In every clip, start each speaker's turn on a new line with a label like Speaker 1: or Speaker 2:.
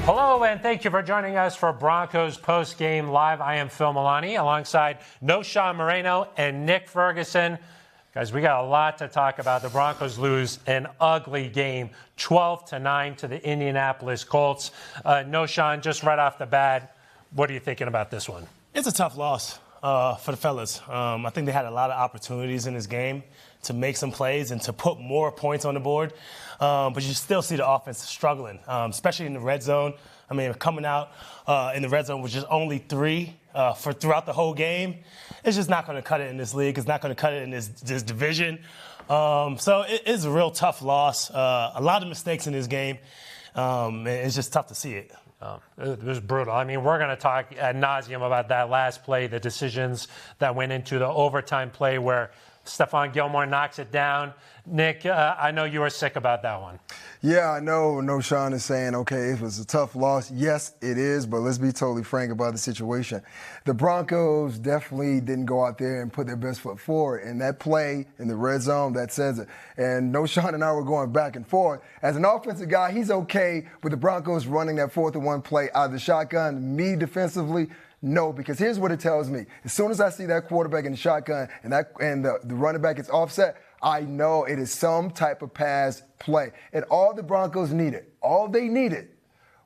Speaker 1: Hello, and thank you for joining us for Broncos Postgame Live. I am Phil Milani alongside Knowshon Moreno and Nick Ferguson. Guys, we got a lot to talk about. The Broncos lose an ugly game, 12-9 to the Indianapolis Colts. Knowshon, just right off the bat, what are you thinking about this one?
Speaker 2: It's a tough loss for the fellas. I think they had a lot of opportunities in this game to make some plays and to put more points on the board. But you still see the offense struggling, especially in the red zone. I mean, coming out in the red zone with just only 3 for throughout the whole game, it's just not going to cut it in this league. It's not going to cut it in this division. So it is a real tough loss. A lot of mistakes in this game. It's just tough to see it.
Speaker 1: It was brutal. I mean, we're going to talk ad nauseum about that last play, the decisions that went into the overtime play where Stephon Gilmore knocks it down. Nick, I know you were sick about that one.
Speaker 3: Yeah, I know Knowshon is saying, okay, it was a tough loss. Yes, it is, but let's be totally frank about the situation. The Broncos definitely didn't go out there and put their best foot forward. And that play in the red zone, that says it. And Knowshon and I were going back and forth. As an offensive guy, he's okay with the Broncos running that 4th-and-1 play out of the shotgun. Me defensively, no, because here's what it tells me. As soon as I see that quarterback in the shotgun and the running back is offset, I know it is some type of pass play. And all the Broncos needed, all they needed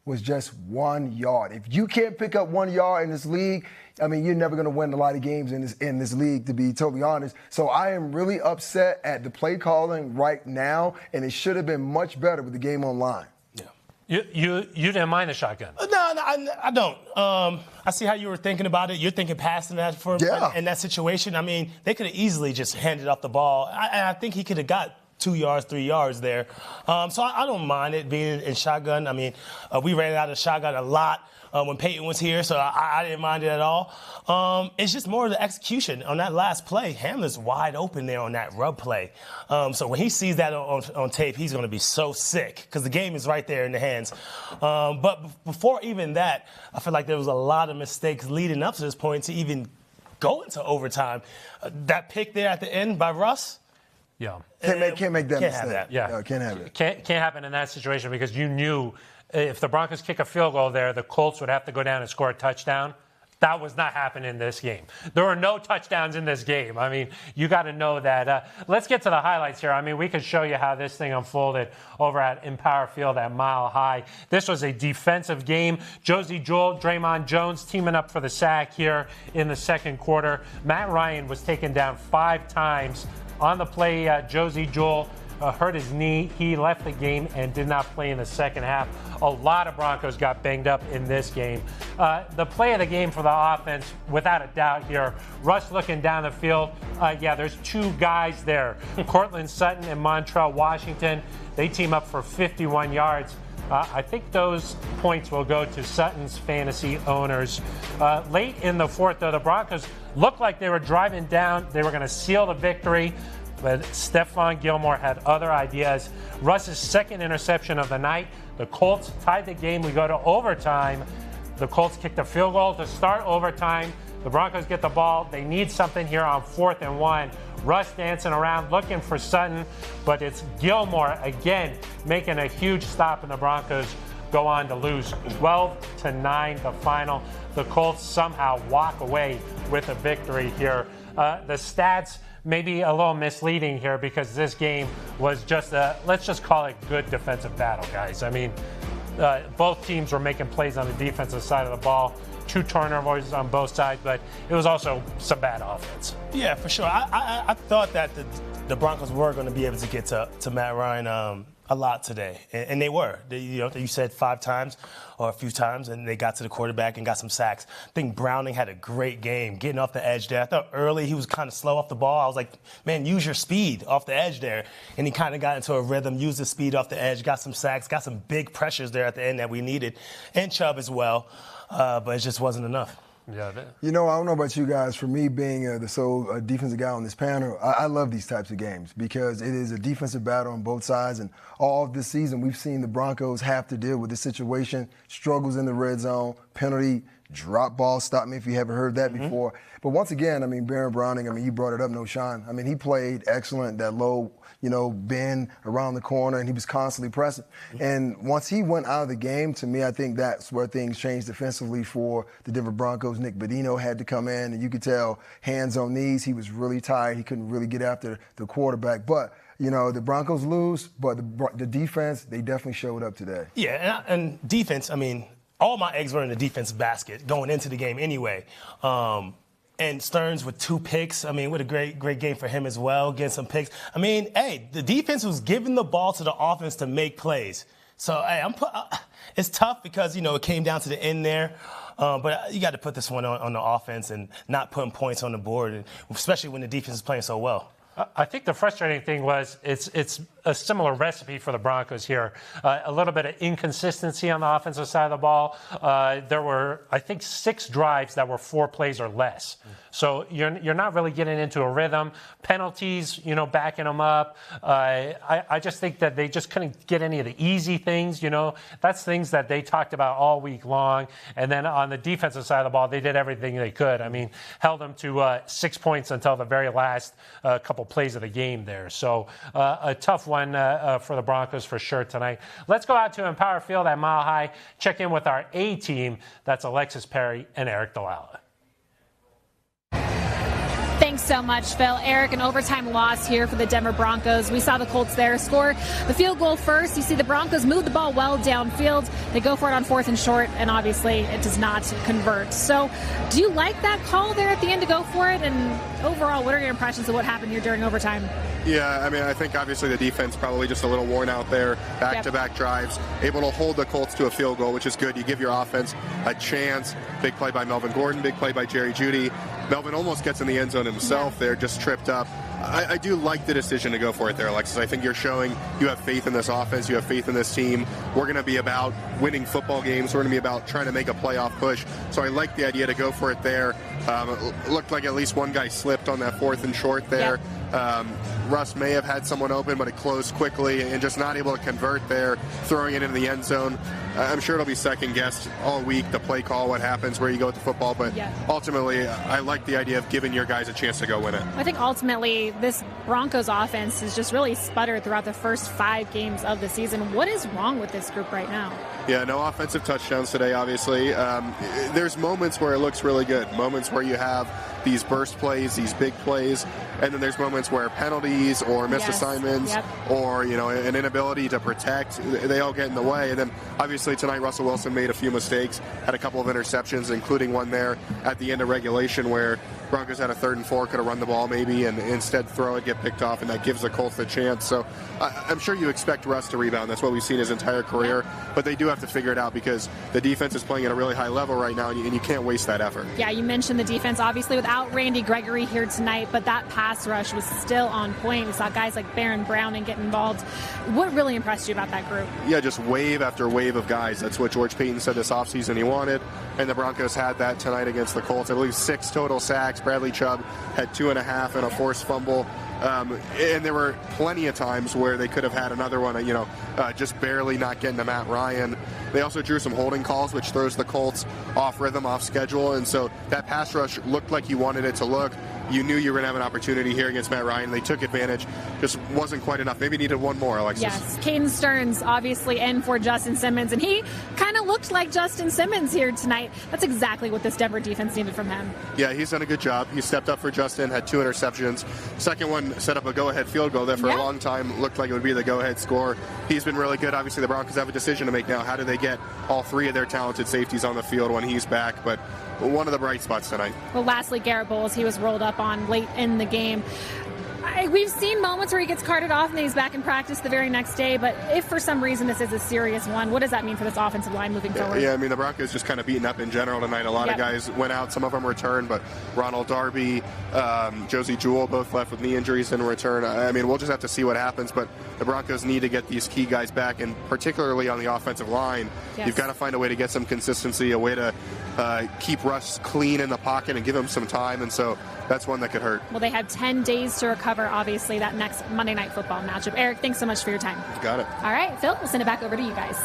Speaker 3: was just 1 yard. If you can't pick up 1 yard in this league, I mean, you're never going to win a lot of games in this league, to be totally honest. So I am really upset at the play calling right now, and it should have been much better with the game on line.
Speaker 1: You didn't mind the shotgun?
Speaker 2: No, I don't. I see how you were thinking about it. You're thinking passing that in that situation. I mean, they could have easily just handed off the ball. I think he could have got 2 yards, 3 yards there. So I don't mind it being in shotgun. I mean, we ran out of shotgun a lot when Peyton was here, so I didn't mind it at all. It's just more of the execution on that last play. Hamler's wide open there on that rub play. So when he sees that on tape, he's going to be so sick because the game is right there in the hands. But before even that, I feel like there was a lot of mistakes leading up to this point to even go into overtime. That pick there at the end by Russ,
Speaker 3: yeah, can't make that mistake.
Speaker 2: Have that.
Speaker 1: Yeah,
Speaker 3: can't have it.
Speaker 1: Can't happen in that situation because you knew if the Broncos kick a field goal there, the Colts would have to go down and score a touchdown. That was not happening in this game. There were no touchdowns in this game. I mean, you got to know that. Let's get to the highlights here. I mean, we could show you how this thing unfolded over at Empower Field at Mile High. This was a defensive game. Josey Jewell, Draymond Jones teaming up for the sack here in the second quarter. Matt Ryan was taken down 5 times. On the play, Josey Jewell hurt his knee. He left the game and did not play in the second half. A lot of Broncos got banged up in this game. The play of the game for the offense, without a doubt here, Russ looking down the field. There's 2 guys there, Cortland Sutton and Montrell Washington. They team up for 51 yards. I think those points will go to Sutton's fantasy owners. Late in the fourth, though, the Broncos looked like they were driving down. They were going to seal the victory. But Stephon Gilmore had other ideas. Russ's second interception of the night. The Colts tied the game. We go to overtime. The Colts kicked a field goal to start overtime. The Broncos get the ball. They need something here on 4th-and-1. Russ dancing around looking for Sutton, but it's Gilmore again making a huge stop, and the Broncos go on to lose 12-9 the final. The Colts somehow walk away with a victory here. The stats may be a little misleading here because this game was just let's just call it good defensive battle, guys. I mean, both teams were making plays on the defensive side of the ball. 2 turnovers on both sides, but it was also some bad offense.
Speaker 2: Yeah, for sure. I thought that the Broncos were going to be able to get to Matt Ryan a lot today, and they were. You said 5 times or a few times, and they got to the quarterback and got some sacks. I think Browning had a great game getting off the edge there. I thought early he was kind of slow off the ball. I was like, man, use your speed off the edge there. And he kind of got into a rhythm, used his speed off the edge, got some sacks, got some big pressures there at the end that we needed, and Chubb as well. But it just wasn't enough.
Speaker 1: Yeah.
Speaker 3: You know, I don't know about you guys. For me, being the sole defensive guy on this panel, I love these types of games because it is a defensive battle on both sides. And all of this season, we've seen the Broncos have to deal with this situation, struggles in the red zone, penalty drop ball, stop me if you haven't heard that before. But once again, I mean, Baron Browning, I mean, you brought it up, Knowshon. I mean, he played excellent, that low, bend around the corner, and he was constantly pressing. And once he went out of the game, to me, I think that's where things changed defensively for the Denver Broncos. Nick Bodino had to come in, and you could tell hands on knees. He was really tired. He couldn't really get after the quarterback. But the Broncos lose, but the defense, they definitely showed up today.
Speaker 2: Yeah, and defense, I mean, all my eggs were in the defense basket going into the game anyway. And Stearns with 2 picks. I mean, what a great game for him as well, getting some picks. I mean, hey, the defense was giving the ball to the offense to make plays. So, hey, it's tough because, it came down to the end there. But you got to put this one on the offense and not putting points on the board, especially when the defense is playing so well.
Speaker 1: I think the frustrating thing was it's a similar recipe for the Broncos here. A little bit of inconsistency on the offensive side of the ball. There were, I think, 6 drives that were 4 plays or less. So you're not really getting into a rhythm. Penalties, backing them up. I just think that they just couldn't get any of the easy things. That's things that they talked about all week long. And then on the defensive side of the ball, they did everything they could. I mean, held them to 6 points until the very last couple plays of the game there. So a tough one for the Broncos for sure tonight. Let's go out to Empower Field at Mile High, check in with our A-team. That's Alexis Perry and Eric Dalala.
Speaker 4: Thanks so much, Phil. Eric, an overtime loss here for the Denver Broncos. We saw the Colts there score the field goal first. You see the Broncos move the ball well downfield. They go for it on 4th and short, and obviously it does not convert. So do you like that call there at the end to go for it? And overall, what are your impressions of what happened here during overtime?
Speaker 5: Yeah, I mean, I think obviously the defense probably just a little worn out there. Back-to-back drives, able to hold the Colts to a field goal, which is good. You give your offense a chance. Big play by Melvin Gordon, big play by Jerry Jeudy. Melvin almost gets in the end zone himself there, just tripped up. I do like the decision to go for it there, Alexis. I think you're showing you have faith in this offense. You have faith in this team. We're going to be about winning football games. We're going to be about trying to make a playoff push. So I like the idea to go for it there. It looked like at least one guy slipped on that 4th and short there. Russ may have had someone open, but it closed quickly and just not able to convert there, throwing it into the end zone. I'm sure it'll be second-guessed all week, the play call, what happens, where you go with the football. But ultimately, I like the idea of giving your guys a chance to go win it.
Speaker 4: I think ultimately this Broncos offense has just really sputtered throughout the first 5 games of the season. What is wrong with this group right now?
Speaker 5: Yeah, no offensive touchdowns today, obviously. There's moments where it looks really good, moments where you have these burst plays, these big plays, and then there's moments where penalties or missed assignments or, an inability to protect, they all get in the way. And then obviously tonight Russell Wilson made a few mistakes, had a couple of interceptions, including one there at the end of regulation where Broncos had a 3rd and 4, could have run the ball maybe, and instead throw it, get picked off, and that gives the Colts a chance. So I'm sure you expect Russ to rebound. That's what we've seen his entire career. But they do have to figure it out because the defense is playing at a really high level right now, and you can't waste that effort.
Speaker 4: Yeah, you mentioned the defense, obviously, without Randy Gregory here tonight, but that pass rush was still on point. We saw guys like Baron Browning get involved. What really impressed you about that group? Yeah,
Speaker 5: just wave after wave of guys. That's what George Payton said this offseason he wanted, and the Broncos had that tonight against the Colts. I believe 6 total sacks. Bradley Chubb had 2.5 and a forced fumble. And there were plenty of times where they could have had another one, just barely not getting to Matt Ryan. They also drew some holding calls, which throws the Colts off rhythm, off schedule. And so that pass rush looked like you wanted it to look. You knew you were going to have an opportunity here against Matt Ryan. They took advantage. Just wasn't quite enough. Maybe needed one more, Alexis.
Speaker 4: Yes. Caden Stearns obviously in for Justin Simmons, and he kind of looked like Justin Simmons here tonight. That's exactly what this Denver defense needed from him.
Speaker 5: Yeah, he's done a good job. He stepped up for Justin, had 2 interceptions. Second one set up a go-ahead field goal that for a long time looked like it would be the go-ahead score. He's been really good. Obviously, the Broncos have a decision to make now. How do they get all 3 of their talented safeties on the field when he's back? But one of the bright spots tonight.
Speaker 4: Well, lastly, Garrett Bowles, he was rolled up on late in the game. We've seen moments where he gets carted off and then he's back in practice the very next day, but if for some reason this is a serious one, what does that mean for this offensive line moving forward?
Speaker 5: Yeah, I mean, the Broncos just kind of beaten up in general tonight. A lot of guys went out, some of them returned, but Ronald Darby, Josie Jewell both left with knee injuries in return. I mean, we'll just have to see what happens, but the Broncos need to get these key guys back, and particularly on the offensive line, you've got to find a way to get some consistency, a way to keep Russ clean in the pocket and give him some time, and so that's one that could hurt.
Speaker 4: Well, they have 10 days to recover, obviously, that next Monday Night Football matchup. Eric, thanks so much for your time.
Speaker 5: You got it.
Speaker 4: All right, Phil, we'll send it back over to you guys.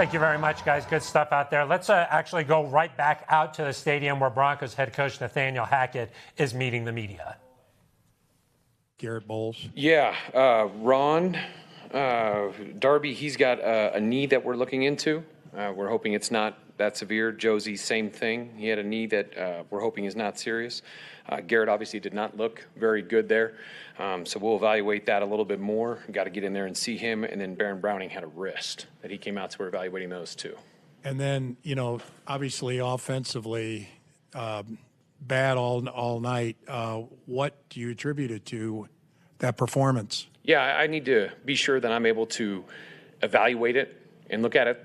Speaker 1: Thank you very much, guys. Good stuff out there. Let's actually go right back out to the stadium where Broncos head coach Nathaniel Hackett is meeting the media.
Speaker 6: Garrett Bowles.
Speaker 7: Yeah, Ron Darby, he's got a knee that we're looking into. We're hoping it's not that severe. Josie, same thing. He had a knee that we're hoping is not serious. Garrett obviously did not look very good there. So we'll evaluate that a little bit more. Got to get in there and see him. And then Baron Browning had a wrist that he came out, so we're evaluating those too.
Speaker 6: And then, obviously offensively, bad all night. What do you attribute it to, that performance?
Speaker 7: Yeah, I need to be sure that I'm able to evaluate it and look at it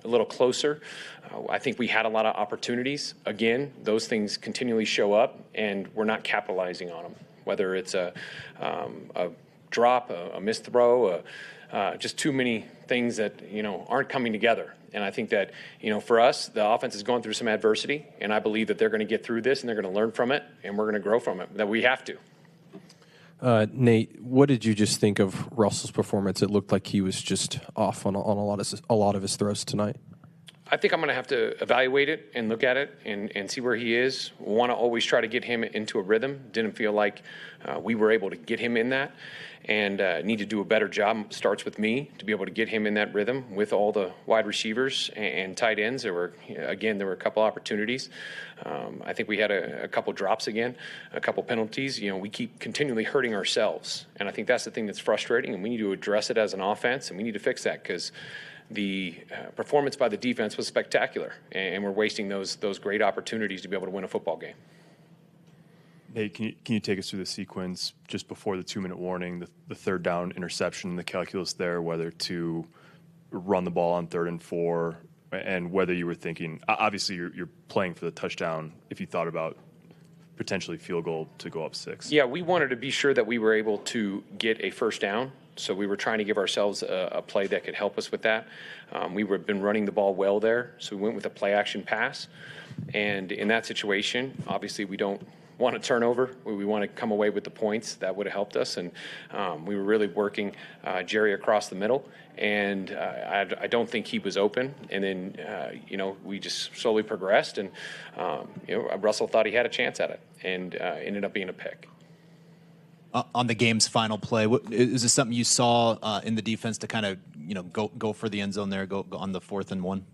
Speaker 7: a little closer. I think we had a lot of opportunities. Again, those things continually show up, and we're not capitalizing on them, whether it's a drop, a missed throw, just too many things that, aren't coming together. And I think that, for us, the offense is going through some adversity, and I believe that they're going to get through this, and they're going to learn from it, and we're going to grow from it, that we have to.
Speaker 8: Nate, what did you just think of Russell's performance? It looked like he was just off on a lot of his throws tonight.
Speaker 7: I think I'm going to have to evaluate it and look at it and see where he is. We want to always try to get him into a rhythm. Didn't feel like we were able to get him in that, and need to do a better job. Starts with me to be able to get him in that rhythm with all the wide receivers and tight ends. There were a couple opportunities. I think we had a couple drops again, a couple penalties. We keep continually hurting ourselves, and I think that's the thing that's frustrating, and we need to address it as an offense, and we need to fix that because the performance by the defense was spectacular, and we're wasting those great opportunities to be able to win a football game.
Speaker 9: Nate, can you take us through the sequence just before the 2-minute warning, the third down interception, the calculus there, whether to run the ball on 3rd and 4, and whether you were thinking, obviously you're playing for the touchdown, if you thought about potentially field goal to go up 6?
Speaker 7: Yeah, we wanted to be sure that we were able to get a first down. So we were trying to give ourselves a play that could help us with that. We've been running the ball well there, so we went with a play-action pass. And in that situation, obviously we don't want a turnover. We want to come away with the points. That would have helped us. And we were really working Jerry across the middle. And I don't think he was open. And then, we just slowly progressed. And, Russell thought he had a chance at it and ended up being a pick.
Speaker 10: On the game's final play, is this something you saw in the defense to kind of go for the end zone there, go on the 4th and 1?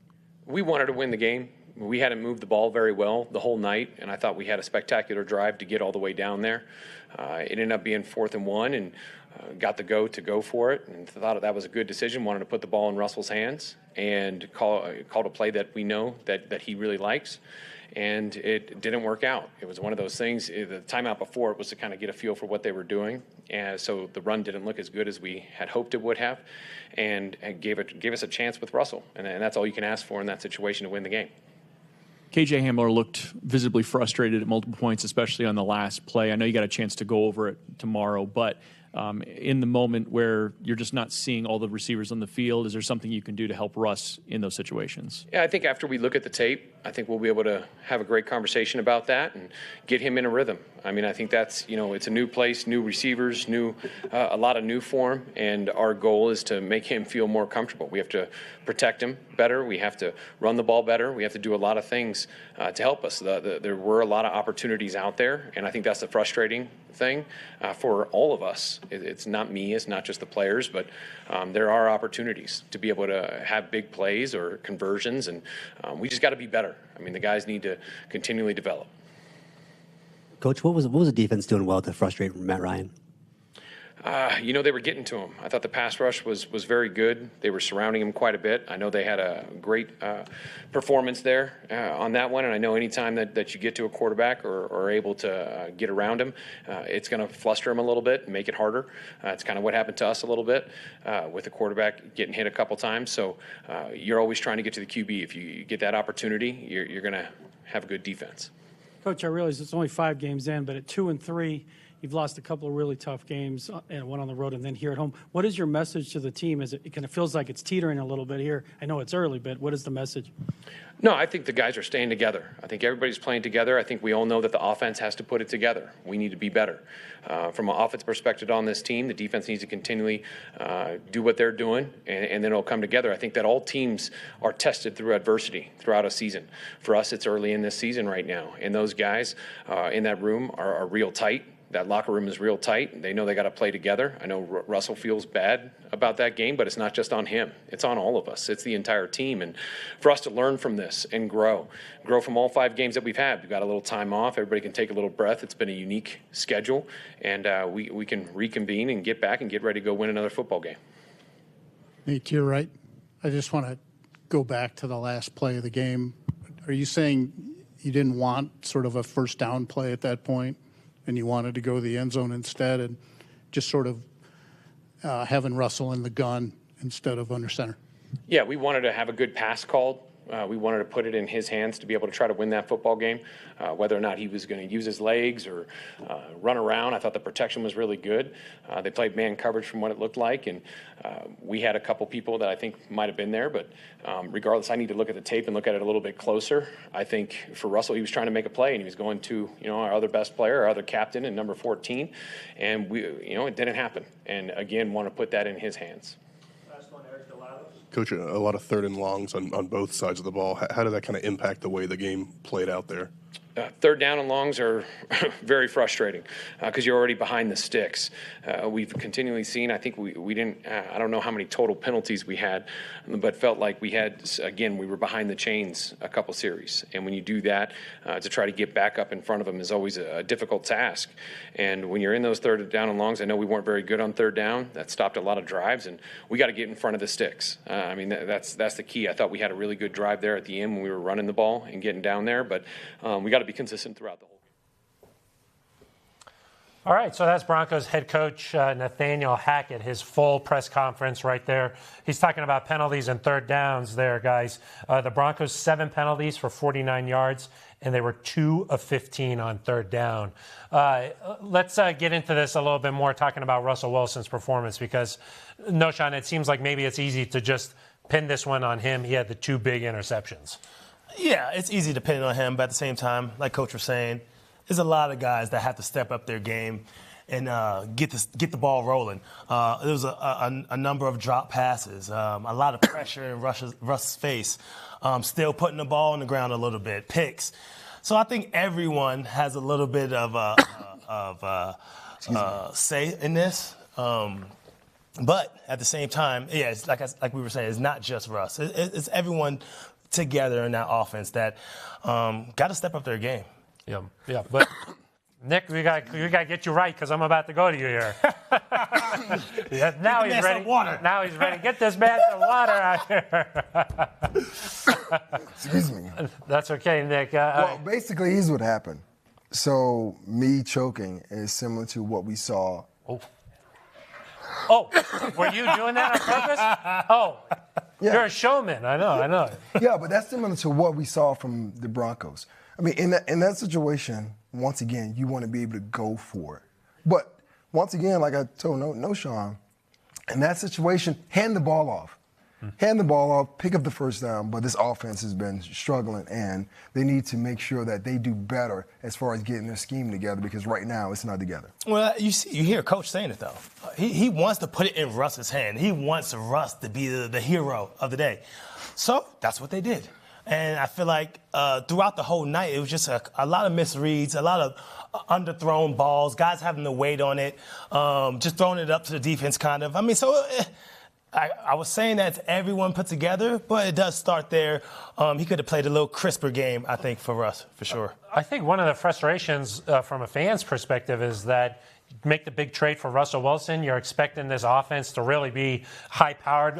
Speaker 7: We wanted to win the game. We hadn't moved the ball very well the whole night, and I thought we had a spectacular drive to get all the way down there. It ended up being 4th and 1, and got the go for it, and thought that was a good decision. Wanted to put the ball in Russell's hands and called a play that we know that he really likes. And it didn't work out. It was one of those things. The timeout before it was to kind of get a feel for what they were doing, and so the run didn't look as good as we had hoped it would have, and gave us a chance with Russell, and that's all you can ask for in that situation to win the game.
Speaker 11: KJ Hamler looked visibly frustrated at multiple points, especially on the last play. I know you got a chance to go over it tomorrow, but in the moment where you're just not seeing all the receivers on the field, is there something you can do to help Russ in those situations?
Speaker 7: Yeah, I think after we look at the tape, I think we'll be able to have a great conversation about that and get him in a rhythm. I mean, I think that's, it's a new place, new receivers, a lot of new for him, and our goal is to make him feel more comfortable. We have to protect him better. We have to run the ball better. We have to do a lot of things to help us. There were a lot of opportunities out there, and I think that's the frustrating thing for all of us. It's not me, it's not just the players, but there are opportunities to be able to have big plays or conversions, and we just got to be better. I mean, the guys need to continually develop.
Speaker 12: Coach, what was the defense doing well to frustrate Matt Ryan?
Speaker 7: They were getting to him. I thought the pass rush was very good. They were surrounding him quite a bit. I know they had a great performance there on that one, and I know anytime that you get to a quarterback or are able to get around him, it's going to fluster him a little bit and make it harder. It's kind of what happened to us a little bit with the quarterback getting hit a couple times. So you're always trying to get to the QB. If you get that opportunity, you're going to have a good defense.
Speaker 13: Coach, I realize it's only 5 games in, but at 2-3, You've lost a couple of really tough games and one on the road and then here at home. What is your message to the team? It kind of feels like it's teetering a little bit here. I know it's early, but what is the message?
Speaker 7: No, I think the guys are staying together. I think everybody's playing together. I think we all know that the offense has to put it together. We need to be better. From an offense perspective on this team, the defense needs to continually do what they're doing, and then it'll come together. I think that all teams are tested through adversity throughout a season. For us, it's early in this season right now, and those guys in that room are real tight. That locker room is real tight. They know they got to play together. I know Russell feels bad about that game, but it's not just on him. It's on all of us. It's the entire team. And for us to learn from this and grow from all 5 games that we've had. We've got a little time off. Everybody can take a little breath. It's been a unique schedule, and we can reconvene and get back and get ready to go win another football game.
Speaker 14: Nate, you're right. I just want to go back to the last play of the game. Are you saying you didn't want sort of a first down play at that point? And you wanted to go to the end zone instead and just sort of having Russell in the gun instead of under center?
Speaker 7: Yeah, we wanted to have a good pass called. We wanted to put it in his hands to be able to try to win that football game. Whether or not he was going to use his legs or run around, I thought the protection was really good. They played man coverage from what it looked like, and we had a couple people that I think might have been there. But regardless, I need to look at the tape and look at it a little bit closer. I think for Russell, he was trying to make a play, and he was going to our other best player, our other captain, and number 14, and it didn't happen. And again, want to put that in his hands.
Speaker 15: Coach, a lot of third and longs on both sides of the ball. How did that kind of impact the way the game played out there?
Speaker 7: Third down and longs are very frustrating because you're already behind the sticks. We've continually seen, I think we didn't, I don't know how many total penalties we had, but felt like we were behind the chains a couple series. And when you do that, to try to get back up in front of them is always a difficult task. And when you're in those third down and longs, I know we weren't very good on third down. That stopped a lot of drives, and we got to get in front of the sticks. That's the key. I thought we had a really good drive there at the end when we were running the ball and getting down there, but we got to be consistent throughout the whole game.
Speaker 1: All right, so that's Broncos head coach Nathaniel Hackett, his full press conference right there. He's talking about penalties and third downs there, guys. The Broncos, 7 penalties for 49 yards, and they were 2 of 15 on third down. Let's get into this a little bit more, talking about Russell Wilson's performance, because, Knowshon, it seems like maybe it's easy to just pin this one on him. He had the 2 big interceptions.
Speaker 2: Yeah, it's easy to pin it on him, but at the same time, like Coach was saying, there's a lot of guys that have to step up their game and get the ball rolling. There was a number of drop passes, a lot of pressure in Russ's face, still putting the ball on the ground a little bit, picks. So I think everyone has a little bit of say in this. But at the same time, yeah, it's like we were saying, it's not just Russ. It's everyone together in that offense that got to step up their game.
Speaker 1: Yeah. But Nick, we got to get you right, because I'm about to go to you here. Now he's ready.
Speaker 2: Water.
Speaker 1: Now he's ready. Get this man some water out here.
Speaker 3: Excuse me.
Speaker 1: That's okay, Nick.
Speaker 3: Well, basically, here's what happened. So me choking is similar to what we saw.
Speaker 1: Oh, were you doing that on purpose? Oh, yeah. You're a showman. I know.
Speaker 3: Yeah, but that's similar to what we saw from the Broncos. I mean, in that situation, once again, you want to be able to go for it. But once again, like I told Knowshon, in that situation, hand the ball off. Hand the ball off, pick up the first down, but this offense has been struggling, and they need to make sure that they do better as far as getting their scheme together, because right now it's not together.
Speaker 2: Well, you hear Coach saying it, though. He wants to put it in Russ's hand. He wants Russ to be the hero of the day. So that's what they did. And I feel like throughout the whole night, it was just a lot of misreads, a lot of underthrown balls, guys having to wait on it, just throwing it up to the defense kind of. I mean, so I was saying that's everyone put together, but it does start there. He could have played a little crisper game, I think, for us, for sure.
Speaker 1: I think one of the frustrations from a fan's perspective is that make the big trade for Russell Wilson, you're expecting this offense to really be high-powered,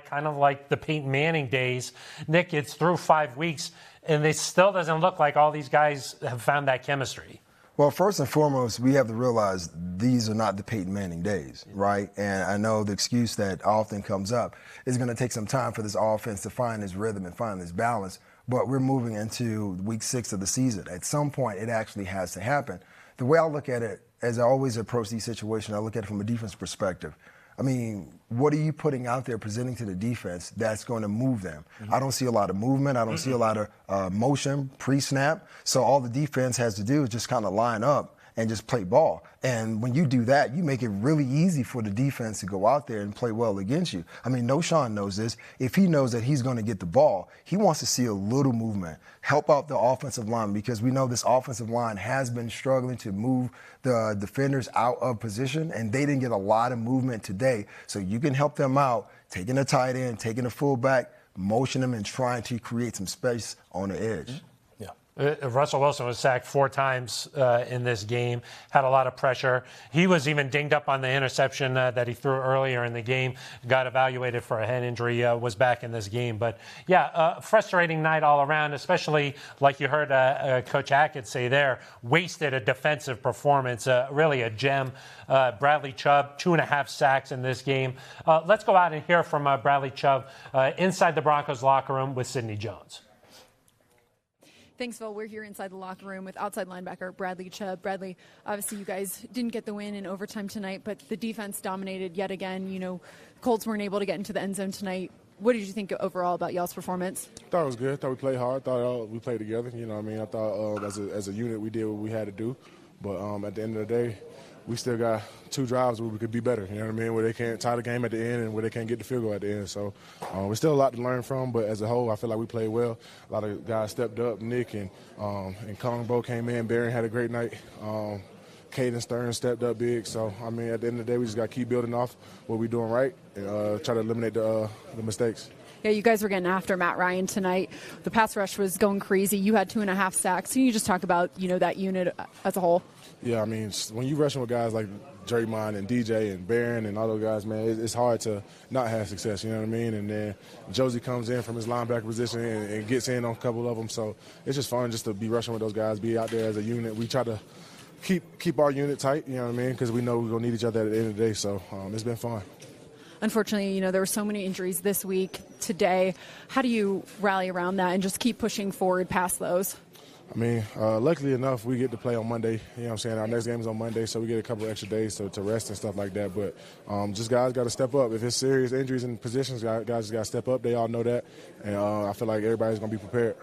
Speaker 1: kind of like the Peyton Manning days. Nick, it's through 5 weeks, and it still doesn't look like all these guys have found that chemistry.
Speaker 3: Well, first and foremost, we have to realize these are not the Peyton Manning days, right? And I know the excuse that often comes up is going to take some time for this offense to find its rhythm and find its balance, but we're moving into week 6 of the season. At some point, it actually has to happen. The way I look at it as I always approach these situations, I look at it from a defense perspective. I mean, what are you putting out there presenting to the defense that's going to move them? I don't see a lot of movement. I don't see a lot of motion pre-snap. So all the defense has to do is just kind of line up and just play ball. And when you do that, you make it really easy for the defense to go out there and play well against you. I mean, Knowshon knows this. If he knows that he's going to get the ball, he wants to see a little movement. Help out the offensive line, because we know this offensive line has been struggling to move the defenders out of position, and they didn't get a lot of movement today. So you can help them out, taking a tight end, taking a fullback, motion them, and trying to create some space on the edge.
Speaker 1: Russell Wilson was sacked 4 times in this game, had a lot of pressure. He was even dinged up on the interception that he threw earlier in the game, got evaluated for a head injury, was back in this game. But, yeah, frustrating night all around, especially like you heard Coach Hackett say there, wasted a defensive performance, really a gem. Bradley Chubb, 2.5 sacks in this game. Let's go out and hear from Bradley Chubb inside the Broncos locker room with Sidney Jones.
Speaker 16: Thanks, Phil. We're here inside the locker room with outside linebacker Bradley Chubb. Bradley, obviously you guys didn't get the win in overtime tonight, but the defense dominated yet again. You know, Colts weren't able to get into the end zone tonight. What did you think overall about y'all's performance?
Speaker 17: I thought it was good. I thought we played hard. I thought we played together. You know what I mean? I thought as a unit we did what we had to do. But at the end of the day, we still got 2 drives where we could be better, you know what I mean, where they can't tie the game at the end and where they can't get the field goal at the end. So there's still a lot to learn from, but as a whole, I feel like we played well. A lot of guys stepped up. Nick and Kongbo came in. Barron had a great night. Caden Stern stepped up big. So, I mean, at the end of the day, we just got to keep building off what we're doing right and try to eliminate the mistakes.
Speaker 16: Yeah, you guys were getting after Matt Ryan tonight. The pass rush was going crazy. You had 2.5 sacks. Can you just talk about, you know, that unit as a whole?
Speaker 17: Yeah, I mean, when you're rushing with guys like Draymond and DJ and Barron and all those guys, man, it's hard to not have success, you know what I mean? And then Josie comes in from his linebacker position and gets in on a couple of them. So it's just fun just to be rushing with those guys, be out there as a unit. We try to keep our unit tight, you know what I mean, because we know we're going to need each other at the end of the day. So it's been fun.
Speaker 16: Unfortunately, you know, there were so many injuries this week, today. How do you rally around that and just keep pushing forward past those?
Speaker 17: I mean, luckily enough, we get to play on Monday. You know what I'm saying? Our next game is on Monday, so we get a couple of extra days to rest and stuff like that. But just guys got to step up. If it's serious injuries and positions, guys just got to step up. They all know that. And I feel like everybody's going to be prepared.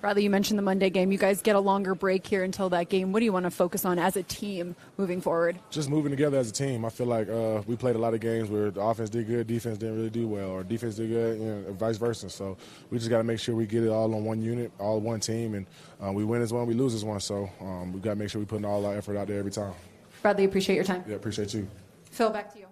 Speaker 16: Bradley, you mentioned the Monday game. You guys get a longer break here until that game. What do you want to focus on as a team moving forward?
Speaker 17: Just moving together as a team. I feel like we played a lot of games where the offense did good, defense didn't really do well, or defense did good, you know, vice versa. So we just got to make sure we get it all on one unit, all one team, and we win as one, we lose as one. So we got to make sure we put all our effort out there every time.
Speaker 16: Bradley, appreciate your time.
Speaker 17: Yeah, appreciate you.
Speaker 16: Phil, back to you.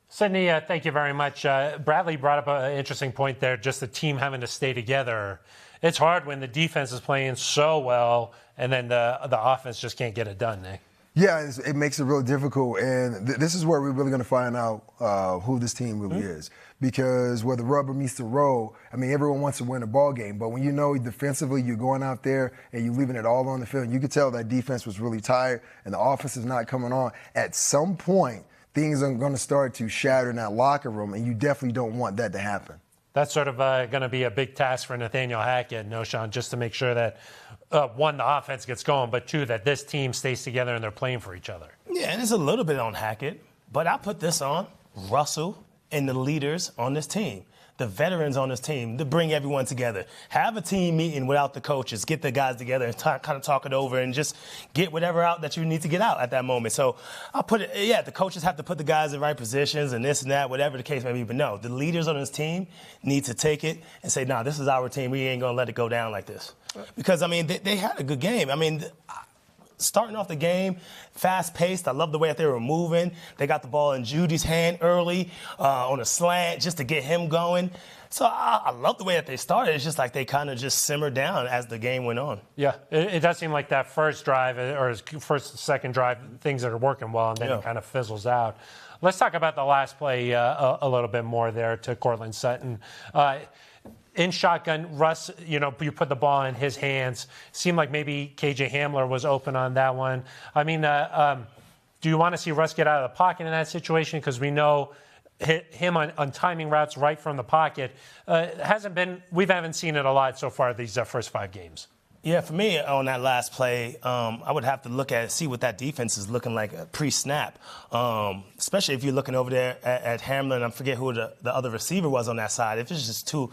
Speaker 1: Sidney, thank you very much. Bradley brought up an interesting point there, just the team having to stay together. It's hard when the defense is playing so well and then the offense just can't get it done, Nick.
Speaker 3: Yeah, it makes it real difficult, and this is where we're really going to find out who this team really is. Because where the rubber meets the road, I mean, everyone wants to win a ball game, but when you know defensively you're going out there and you're leaving it all on the field, and you could tell that defense was really tired and the offense is not coming on, at some point things are going to start to shatter in that locker room, and you definitely don't want that to happen.
Speaker 1: That's sort of going to be a big task for Nathaniel Hackett, Knowshon, just to make sure that, one, the offense gets going, but two, that this team stays together and they're playing for each other.
Speaker 2: Yeah, and it's a little bit on Hackett, but I put this on Russell and the leaders on this team, the veterans on this team, to bring everyone together. Have a team meeting without the coaches. Get the guys together and kind of talk it over and just get whatever out that you need to get out at that moment. So I'll put it, yeah, the coaches have to put the guys in right positions and this and that, whatever the case may be. But no, the leaders on this team need to take it and say, nah, this is our team. We ain't going to let it go down like this. Because, I mean, they had a good game. I mean, starting off the game, fast-paced. I love the way that they were moving. They got the ball in Judy's hand early on a slant just to get him going. So I love the way that they started. It's just like they kind of just simmered down as the game went on.
Speaker 1: Yeah, it does seem like that first drive or second drive, things that are working well, and then it kind of fizzles out. Let's talk about the last play a little bit more there to Cortland Sutton. In shotgun, Russ, you put the ball in his hands. Seemed like maybe KJ Hamler was open on that one. I mean, do you want to see Russ get out of the pocket in that situation? Because we know him on timing routes right from the pocket we haven't seen it a lot so far these first 5 games.
Speaker 2: Yeah, for me, on that last play, I would have to look at it, see what that defense is looking like pre-snap, especially if you're looking over there at Hamler, and I forget who the other receiver was on that side. If it's just two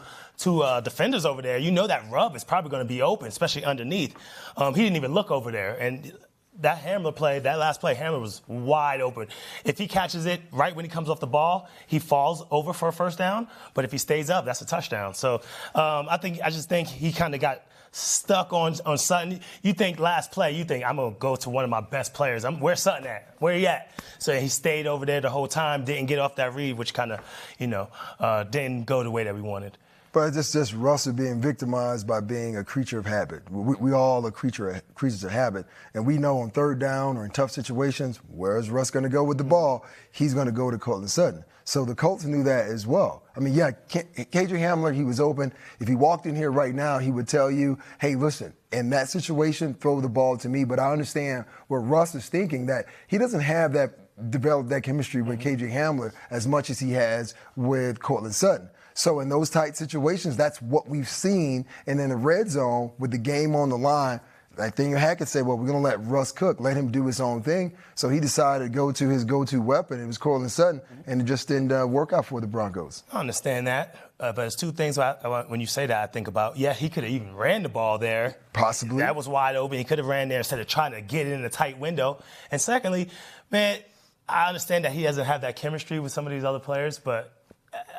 Speaker 2: defenders over there, you know that rub is probably going to be open, especially underneath. He didn't even look over there. And that Hamler play, that last play, Hamler was wide open. If he catches it right when he comes off the ball, he falls over for a first down. But if he stays up, that's a touchdown. So I just think he kind of got stuck on Sutton. You think last play, you think, I'm going to go to one of my best players. Where's Sutton at? Where he at? So he stayed over there the whole time, didn't get off that read, which kind of, didn't go the way that we wanted.
Speaker 3: But it's just Russell being victimized by being a creature of habit. We all are creatures of habit. And we know on third down or in tough situations, where is Russ going to go with the ball? He's going to go to Cortland Sutton. So the Colts knew that as well. I mean, yeah, KJ Hamler, he was open. If he walked in here right now, he would tell you, hey, listen, in that situation, throw the ball to me. But I understand what Russ is thinking, that he doesn't have developed that chemistry with KJ Hamler as much as he has with Cortland Sutton. So in those tight situations, that's what we've seen. And in the red zone, with the game on the line, I think Hackett said, well, we're going to let Russ cook, let him do his own thing. So he decided to go to his go-to weapon. It was Cortland Sutton, and it just didn't work out for the Broncos.
Speaker 2: I understand that. But there's two things when you say that I think about. Yeah, he could have even ran the ball there.
Speaker 3: Possibly.
Speaker 2: That was wide open. He could have ran there instead of trying to get it in a tight window. And secondly, man, I understand that he doesn't have that chemistry with some of these other players, but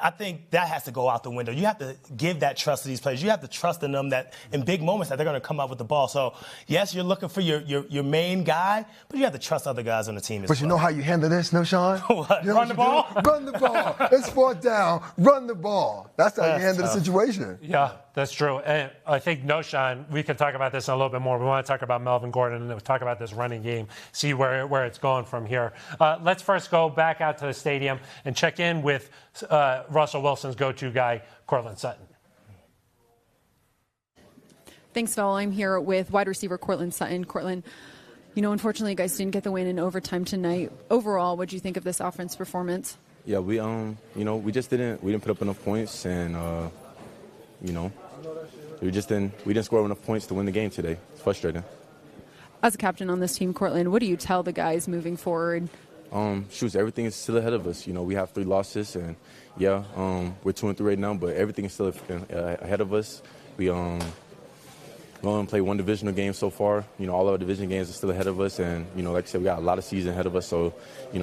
Speaker 2: I think that has to go out the window. You have to give that trust to these players. You have to trust in them that in big moments that they're going to come out with the ball. So, yes, you're looking for your main guy, but you have to trust other guys on the team as well.
Speaker 3: But you know how you handle this, Knowshon?
Speaker 2: What?
Speaker 3: You know
Speaker 2: Run the ball?
Speaker 3: Run the ball. It's fourth down. Run the ball. That's how you handle the situation.
Speaker 1: Yeah, that's true. And I think Knowshon, we can talk about this in a little bit more. We want to talk about Melvin Gordon and we'll talk about this running game, see where it's going from here. Let's first go back out to the stadium and check in with Russell Wilson's go-to guy, Cortland Sutton.
Speaker 16: Thanks, Phil. I'm here with wide receiver Cortland Sutton. Cortland, unfortunately, you guys didn't get the win in overtime tonight. Overall, what do you think of this offense performance?
Speaker 18: Yeah, we didn't put up enough points, and we didn't score enough points to win the game today. It's frustrating.
Speaker 16: As a captain on this team, Cortland, what do you tell the guys moving forward?
Speaker 18: Everything is still ahead of us. We have 3 losses, and we're 2-3 right now, but everything is still ahead of us. We only played 1 divisional game so far. All our division games are still ahead of us, and like I said, we got a lot of season ahead of us. So, we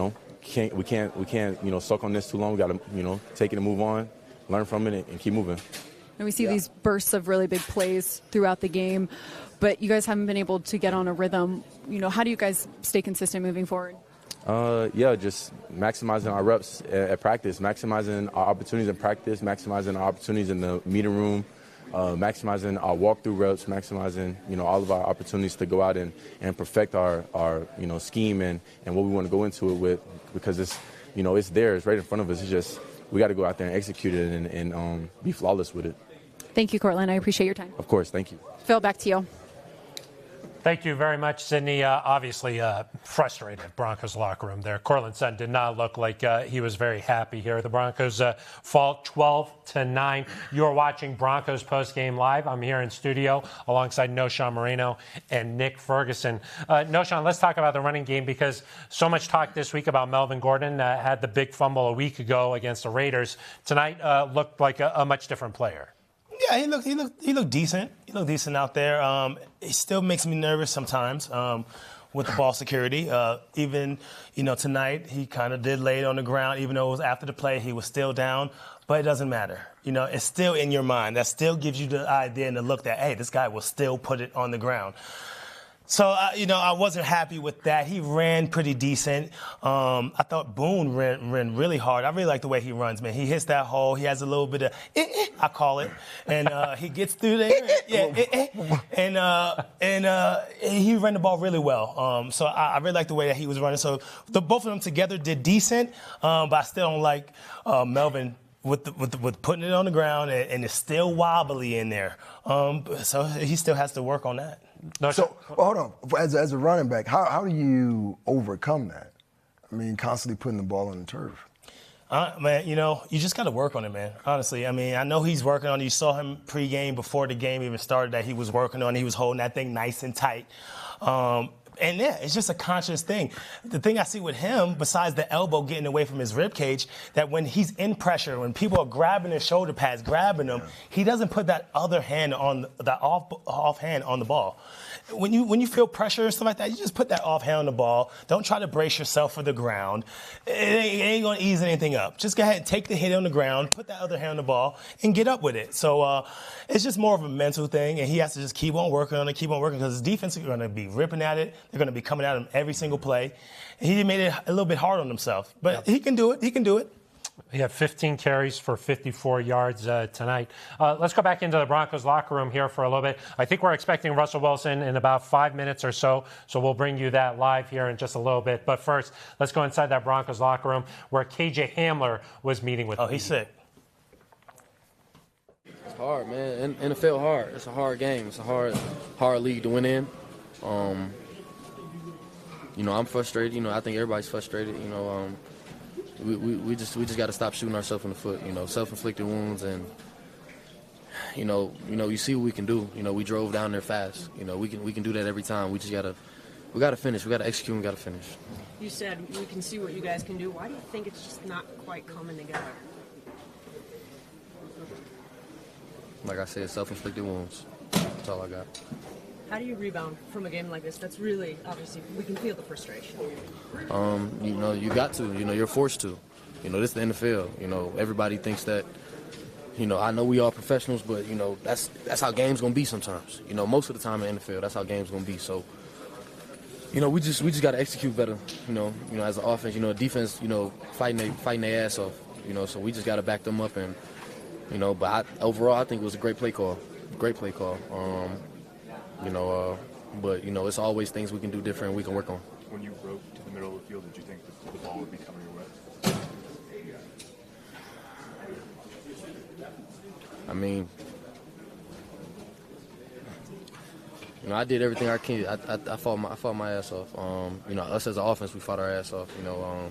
Speaker 18: can't suck on this too long. We got to take it and move on, learn from it, and keep moving.
Speaker 16: And we see these bursts of really big plays throughout the game, but you guys haven't been able to get on a rhythm. How do you guys stay consistent moving forward?
Speaker 18: Just maximizing our reps at practice, maximizing our opportunities in practice, maximizing our opportunities in the meeting room, maximizing our walkthrough reps, maximizing, all of our opportunities to go out and perfect our scheme and what we want to go into it with, because it's there, it's right in front of us. It's just, we got to go out there and execute it and be flawless with it.
Speaker 16: Thank you, Cortland. I appreciate your time.
Speaker 18: Of course. Thank you.
Speaker 16: Phil, back to you.
Speaker 1: Thank you very much, Sydney. Obviously frustrated Broncos locker room there. Cortland Sutton did not look like he was very happy here. The Broncos fall 12-9. You're watching Broncos Postgame Live. I'm here in studio alongside Knowshon Moreno and Nick Ferguson. Knowshon, let's talk about the running game, because so much talk this week about Melvin Gordon. Had the big fumble a week ago against the Raiders. Tonight looked like a much different player.
Speaker 2: Yeah, he looked decent. He looked decent out there. It still makes me nervous sometimes with the ball security. Even tonight he kind of did lay it on the ground. Even though it was after the play, he was still down. But it doesn't matter. It's still in your mind. That still gives you the idea and the look that, hey, this guy will still put it on the ground. So, I wasn't happy with that. He ran pretty decent. I thought Boone ran really hard. I really like the way he runs, man. He hits that hole. He has a little bit of, I call it. And he gets through there. And he ran the ball really well. So I really like the way that he was running. So both of them together did decent. But I still don't like Melvin with putting it on the ground, and it's still wobbly in there. So he still has to work on that.
Speaker 3: So, hold on. As a running back, how do you overcome that? I mean, constantly putting the ball on the turf.
Speaker 2: Man, you just got to work on it, man. Honestly, I mean, I know he's working on it. You saw him pregame before the game even started that he was working on it. He was holding that thing nice and tight. And yeah, it's just a conscious thing. The thing I see with him, besides the elbow getting away from his rib cage, that when he's in pressure, when people are grabbing his shoulder pads, grabbing him, he doesn't put that other hand on that off hand on the ball. When you feel pressure and stuff like that, you just put that off hand on the ball. Don't try to brace yourself for the ground. It ain't going to ease anything up. Just go ahead and take the hit on the ground, put that other hand on the ball, and get up with it. So it's just more of a mental thing, and he has to just keep on working on it, because his defense is going to be ripping at it. They're going to be coming at him every single play. And he made it a little bit hard on himself. But he can do it. He can do it.
Speaker 1: He had 15 carries for 54 yards tonight. Let's go back into the Broncos locker room here for a little bit. I think we're expecting Russell Wilson in about 5 minutes or so we'll bring you that live here in just a little bit. But first, let's go inside that Broncos locker room where KJ Hamler was meeting with.
Speaker 2: Oh, he's sick.
Speaker 19: It's hard, man. NFL hard. It's a hard game. It's a hard league to win in. I'm frustrated. I think everybody's frustrated. We just got to stop shooting ourselves in the foot. Self-inflicted wounds, and you see what we can do. We drove down there fast. We can do that every time. We gotta finish. We gotta execute. And we gotta finish.
Speaker 20: You said we can see what you guys can do. Why do you think it's just not quite coming together?
Speaker 19: Like I said, self-inflicted wounds. That's all I got.
Speaker 20: How do you rebound from a game like this? That's really, obviously, we can feel the frustration.
Speaker 19: You got to. You're forced to. This is the NFL. Everybody thinks that, I know we are professionals, but, that's how games going to be sometimes. Most of the time in the NFL, that's how games going to be. So, we just got to execute better, as an offense. Defense, fighting their ass off, so we just got to back them up. And, but overall, I think it was a great play call. Great play call. But it's always things we can do different and we can work on.
Speaker 9: When you broke to the middle of the field, did you think that the ball would be coming your way?
Speaker 19: I mean, I did everything I can. I fought my ass off. Us as an offense, we fought our ass off. But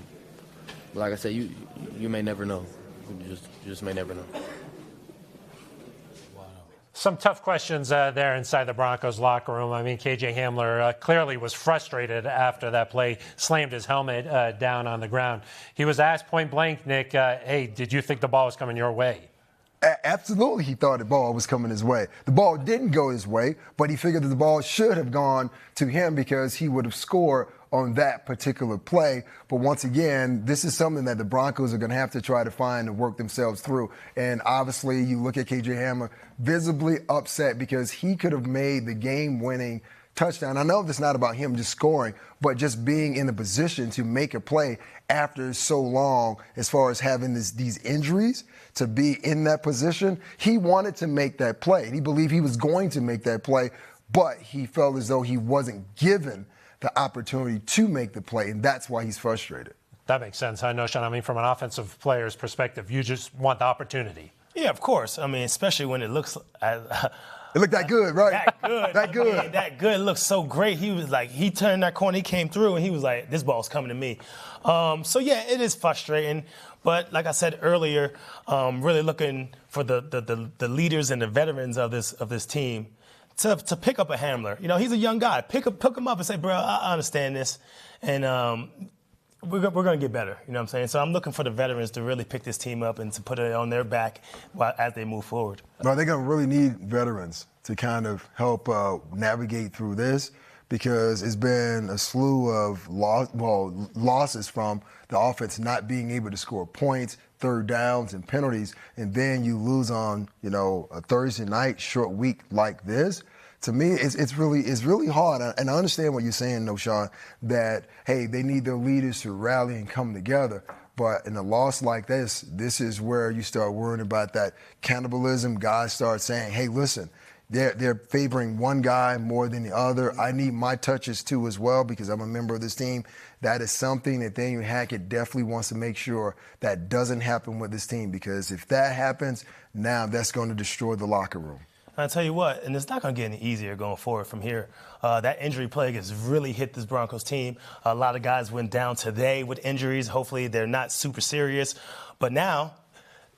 Speaker 19: like I said, you may never know. You just may never know.
Speaker 1: Some tough questions there inside the Broncos locker room. I mean, KJ Hamler clearly was frustrated after that play, slammed his helmet down on the ground. He was asked point blank, Nick, hey, did you think the ball was coming your way?
Speaker 3: Absolutely, he thought the ball was coming his way. The ball didn't go his way, but he figured that the ball should have gone to him because he would have scored on that particular play. But once again, this is something that the Broncos are going to have to try to find and work themselves through. And obviously, you look at KJ Hamler, visibly upset because he could have made the game-winning touchdown. I know that's not about him just scoring, but just being in a position to make a play after so long as far as having these injuries, to be in that position. He wanted to make that play, and he believed he was going to make that play, but he felt as though he wasn't given the opportunity to make the play, and that's why he's frustrated.
Speaker 1: That makes sense. I know, Sean. I mean, from an offensive player's perspective, you just want the opportunity.
Speaker 2: Yeah, of course. I mean, especially when it looks
Speaker 3: it looked that good, right?
Speaker 2: That good.
Speaker 3: That good.
Speaker 2: I mean, that good looks so great. He was like, he turned that corner, he came through, and he was like, this ball's coming to me. So, yeah, it is frustrating. But like I said earlier, really looking for the leaders and the veterans of this team to pick up a Hamler. He's a young guy. Pick him up and say, bro, I understand this. And we're going to get better. You know what I'm saying? So I'm looking for the veterans to really pick this team up and to put it on their back as they move forward.
Speaker 3: No, they're going to really need veterans to kind of help navigate through this, because it's been a slew of losses from the offense not being able to score points, third downs, and penalties, and then you lose on a Thursday night short week like this. To me, it's really hard, and I understand what you're saying, Knowshon, that hey, they need their leaders to rally and come together. But in a loss like this is where you start worrying about that cannibalism. Guys start saying, hey, listen, they're favoring one guy more than the other. I need my touches too as well because I'm a member of this team. That is something that Nathaniel Hackett definitely wants to make sure that doesn't happen with this team, because if that happens, now that's going to destroy the locker room.
Speaker 2: And I tell you what, and it's not going to get any easier going forward from here. That injury plague has really hit this Broncos team. A lot of guys went down today with injuries. Hopefully they're not super serious. But now,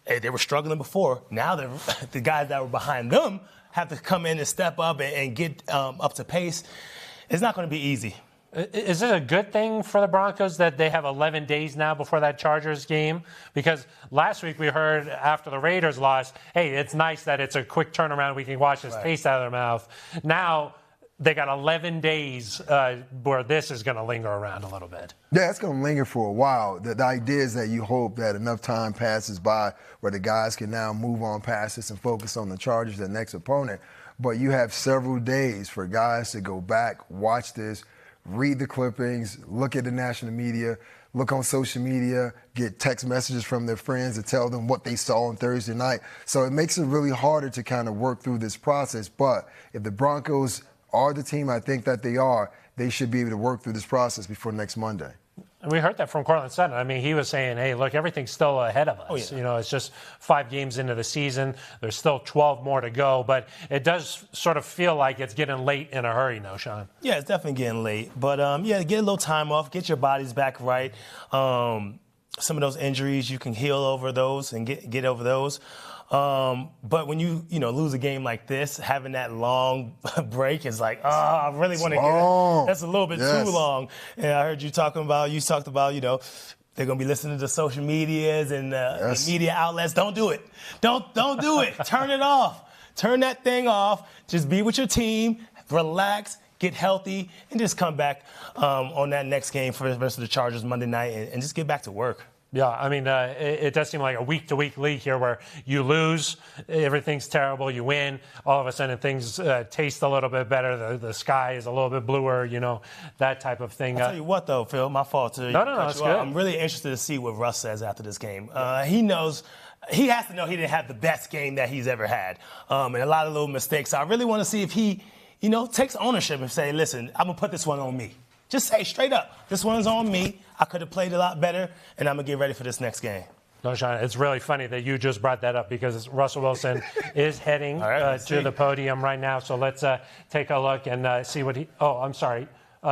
Speaker 2: they were struggling before. Now the guys that were behind them have to come in and step up and get up to pace. It's not going to be easy.
Speaker 1: Is it a good thing for the Broncos that they have 11 days now before that Chargers game? Because last week we heard after the Raiders lost, hey, it's nice that it's a quick turnaround. We can wash this taste out of their mouth. Now they got 11 days where this is going to linger around a little bit.
Speaker 3: Yeah, it's going to linger for a while. The idea is that you hope that enough time passes by where the guys can now move on past this and focus on the Chargers, their next opponent. But you have several days for guys to go back, watch this, read the clippings, look at the national media, look on social media, get text messages from their friends to tell them what they saw on Thursday night. So it makes it really harder to kind of work through this process. But if the Broncos are the team I think that they are, they should be able to work through this process before next Monday.
Speaker 1: And we heard that from Cortland Sutton. I mean, he was saying, hey, look, everything's still ahead of us.
Speaker 2: Oh, yeah.
Speaker 1: You know, it's just 5 games into the season. There's still 12 more to go. But it does sort of feel like it's getting late in a hurry, Knowshon.
Speaker 2: Yeah, it's definitely getting late. But, yeah, get a little time off. Get your bodies back right. Some of those injuries, you can heal over those and get over those. But when you lose a game like this, having that long break is like, I really want to get it. That's a little bit too long. And I heard you talked about, they're going to be listening to social medias and the media outlets. Don't do it. Don't do it. Turn it off. Turn that thing off. Just be with your team, relax, get healthy, and just come back on that next game for the rest of the Chargers Monday night and just get back to work.
Speaker 1: Yeah, I mean, it does seem like a week-to-week league here where you lose, everything's terrible, you win, all of a sudden things taste a little bit better, the sky is a little bit bluer, that type of thing.
Speaker 2: I'll tell you what, though, Phil, my fault.
Speaker 1: No, that's good.
Speaker 2: I'm really interested to see what Russ says after this game. He has to know he didn't have the best game that he's ever had, and a lot of little mistakes. So I really want to see if he, takes ownership and say, listen, I'm going to put this one on me. Just say straight up, this one's on me. I could have played a lot better, and I'm going to get ready for this next game.
Speaker 1: Knowshon, it's really funny that you just brought that up because Russell Wilson is heading to the podium right now. So let's take a look and see what I'm sorry.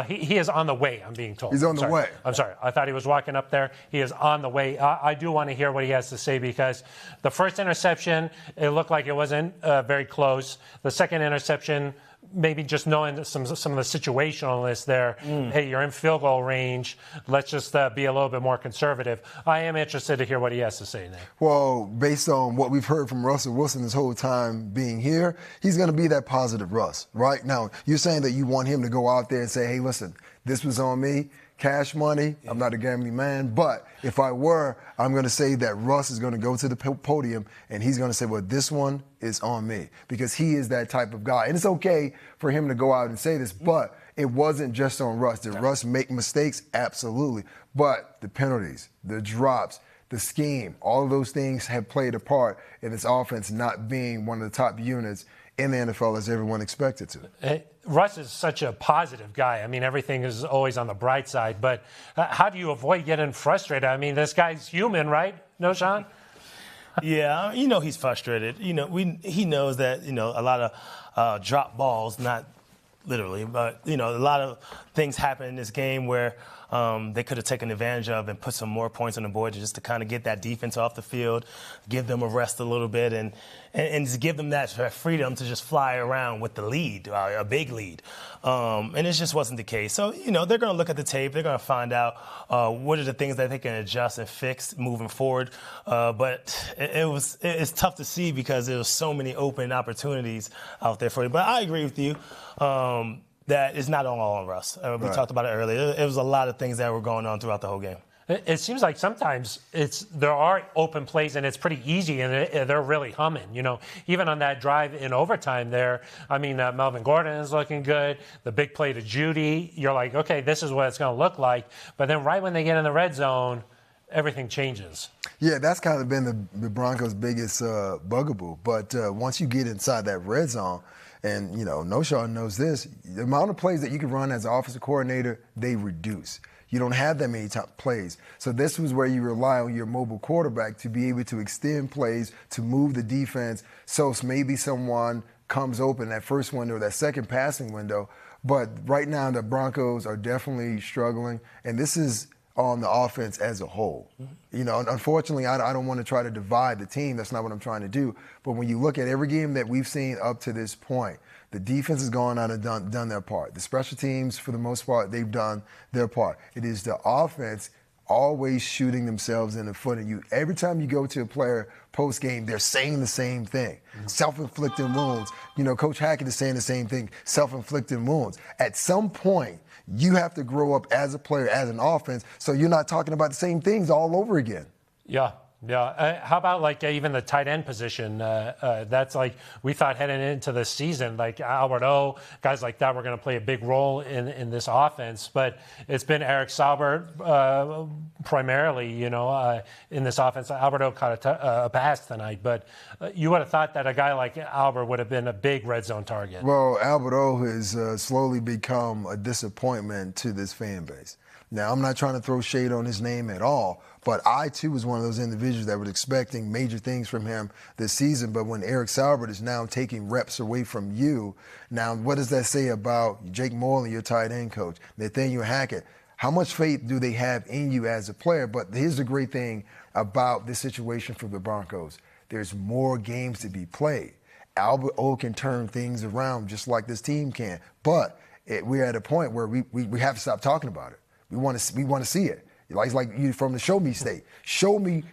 Speaker 1: He is on the way, I'm being told.
Speaker 3: He's on the way.
Speaker 1: I'm sorry. I thought he was walking up there. He is on the way. I do want to hear what he has to say because the first interception, it looked like it wasn't very close. The second interception, maybe just knowing some of the situationalness there. Hey, you're in field goal range. Let's just be a little bit more conservative. I am interested to hear what he has to say there.
Speaker 3: Well, based on what we've heard from Russell Wilson this whole time being here, he's going to be that positive Russ, right? Now, you're saying that you want him to go out there and say, hey, listen, this was on me. Cash money. Yeah. I'm not a gambling man, but if I were, I'm going to say that Russ is going to go to the podium and he's going to say, well, this one is on me because he is that type of guy. And it's okay for him to go out and say this, but it wasn't just on Russ. Did Russ make mistakes? Absolutely. But the penalties, the drops, the scheme, all of those things have played a part in this offense not being one of the top units in the NFL as everyone expected to.
Speaker 1: Russ is such a positive guy. I mean, everything is always on the bright side. But how do you avoid getting frustrated? I mean, this guy's human, right? Knowshon?
Speaker 2: Yeah, he's frustrated. He knows that, a lot of drop balls, not literally, but, a lot of things happen in this game where they could have taken advantage of and put some more points on the board just to kind of get that defense off the field, give them a rest a little bit, and just give them that freedom to just fly around with the lead, a big lead. And it just wasn't the case. So, they're going to look at the tape. They're going to find out what are the things that they can adjust and fix moving forward. But it's tough to see because there was so many open opportunities out there for you. But I agree with you. That it's not all on Russ. We talked about it earlier. It was a lot of things that were going on throughout the whole game.
Speaker 1: It seems like sometimes there are open plays and it's pretty easy and they're really humming. Even on that drive in overtime there, I mean, Melvin Gordon is looking good. The big play to Judy, you're like, okay, this is what it's going to look like. But then right when they get in the red zone, everything changes.
Speaker 3: Yeah, that's kind of been the Broncos' biggest bugaboo. But once you get inside that red zone, and, Knowshon knows this, the amount of plays that you can run as an offensive coordinator, they reduce. You don't have that many plays. So this was where you rely on your mobile quarterback to be able to extend plays, to move the defense. So maybe someone comes open, that first window, that second passing window. But right now, the Broncos are definitely struggling, and this is on the offense as a whole. You know, unfortunately, I don't want to try to divide the team. That's not what I'm trying to do. But when you look at every game that we've seen up to this point, the defense has gone out and done their part. The special teams, for the most part, they've done their part. It is the offense always shooting themselves in the foot. And every time you go to a player post-game, they're saying the same thing. Self-inflicted wounds. You know, Coach Hackett is saying the same thing, self-inflicted wounds. At some point, you have to grow up as a player, as an offense, so you're not talking about the same things all over again.
Speaker 1: Yeah. Yeah. How about like even the tight end position? That's like we thought heading into the season, like Albert O, guys like that were going to play a big role in this offense. But it's been Eric Saubert primarily, you know, in this offense. Albert O caught a pass tonight, but you would have thought that a guy like Albert would have been a big red zone target.
Speaker 3: Well, Albert O has slowly become a disappointment to this fan base. Now, I'm not trying to throw shade on his name at all, but I, too, was one of those individuals that was expecting major things from him this season. But when Eric Saubert is now taking reps away from you, now what does that say about Jake Morley, your tight end coach, Nathaniel Hackett? How much faith do they have in you as a player? But here's the great thing about this situation for the Broncos. There's more games to be played. Albert O can turn things around just like this team can. But we're at a point where we have to stop talking about it. We want to see it. It's like you from the show me state. Show me,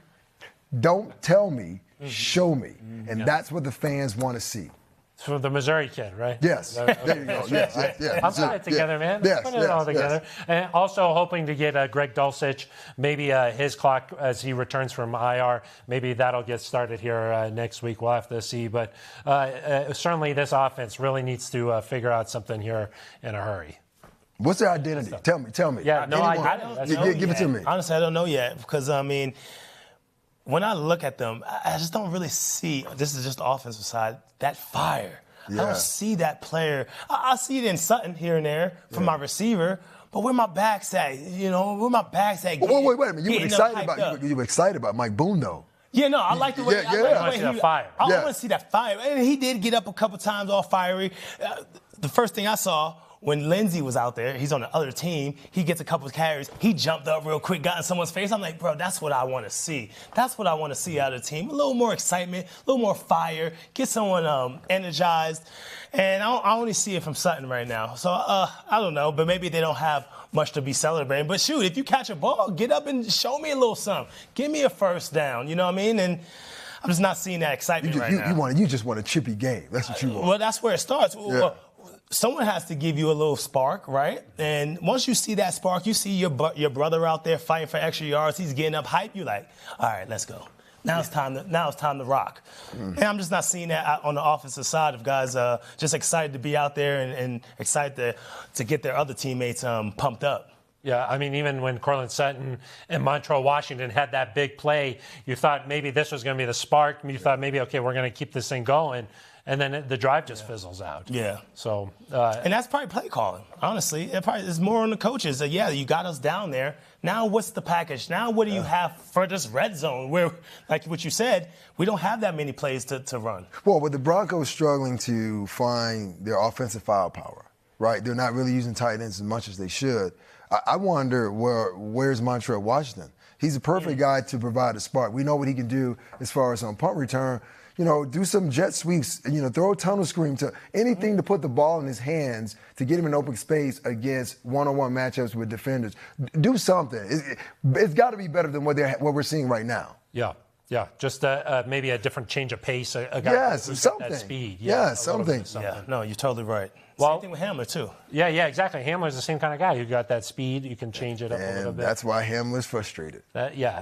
Speaker 3: don't tell me, show me. And that's what the fans want to see.
Speaker 1: It's from the Missouri kid, right?
Speaker 3: Yes. There you go. Yes.
Speaker 1: I'm putting it together, man.
Speaker 3: Yes,
Speaker 1: Putting it all together. And also hoping to get Greg Dulcich, maybe his clock as he returns from IR. Maybe that'll get started here next week. We'll have to see. But certainly this offense really needs to figure out something here in a hurry.
Speaker 3: What's their identity? Tell me.
Speaker 1: Yeah, no, I don't.
Speaker 3: Give it to me.
Speaker 2: Honestly, I don't know yet because, I mean, when I look at them, I just don't really see, this is just the offensive side, that fire. Yeah. I don't see that player. I see it in Sutton here and there from my receiver, but where my back's at, you know, where my back's at.
Speaker 3: Wait a minute. You were excited about Mike Boone, though.
Speaker 2: Yeah, no, I like the way
Speaker 1: I want to see that fire.
Speaker 2: I want to see that fire. And he did get up a couple times all fiery. The first thing I saw, when Lindsey was out there, he's on the other team, he gets a couple of carries, he jumped up real quick, got in someone's face. I'm like, bro, that's what I want to see. That's what I want to see out of the team. A little more excitement, a little more fire, get someone energized. And I only see it from Sutton right now. So I don't know, but maybe they don't have much to be celebrating. But shoot, if you catch a ball, get up and show me a little something. Give me a first down, you know what I mean? And I'm just not seeing that excitement right now.
Speaker 3: You just want a chippy game. That's what you want.
Speaker 2: Well, that's where it starts.
Speaker 3: Yeah.
Speaker 2: Someone has to give you a little spark, right? And once you see that spark, you see your brother out there fighting for extra yards. He's getting up hype. You're like, all right, let's go. Now it's time to rock. And I'm just not seeing that on the offensive side of guys just excited to be out there and excited to get their other teammates pumped up.
Speaker 1: Yeah, I mean, even when Cortland Sutton and Montrell Washington had that big play, you thought maybe this was going to be the spark. You thought maybe, okay, we're going to keep this thing going. And then the drive just fizzles out.
Speaker 2: Yeah.
Speaker 1: So.
Speaker 2: And that's probably play calling, honestly. It probably is more on the coaches. Yeah, you got us down there. Now what's the package? Now what do you have for this red zone where, like what you said, we don't have that many plays to run?
Speaker 3: Well, with the Broncos struggling to find their offensive firepower, right? They're not really using tight ends as much as they should. I wonder where's Montrell Washington? He's a perfect guy to provide a spark. We know what he can do as far as on punt return. You know, do some jet sweeps, you know, throw a tunnel screen to anything to put the ball in his hands to get him in open space against one-on-one matchups with defenders. Do something. It's got to be better than what we're seeing right now.
Speaker 1: Yeah. Yeah, just maybe a different change of pace. A guy who's
Speaker 3: something.
Speaker 1: That speed.
Speaker 3: Something.
Speaker 2: Yeah, no, you're totally right.
Speaker 1: Well,
Speaker 2: same thing with Hamler, too.
Speaker 1: Yeah, exactly. Hamler's the same kind of guy. You got that speed. You can change it up a little bit.
Speaker 3: That's why Hamler's frustrated.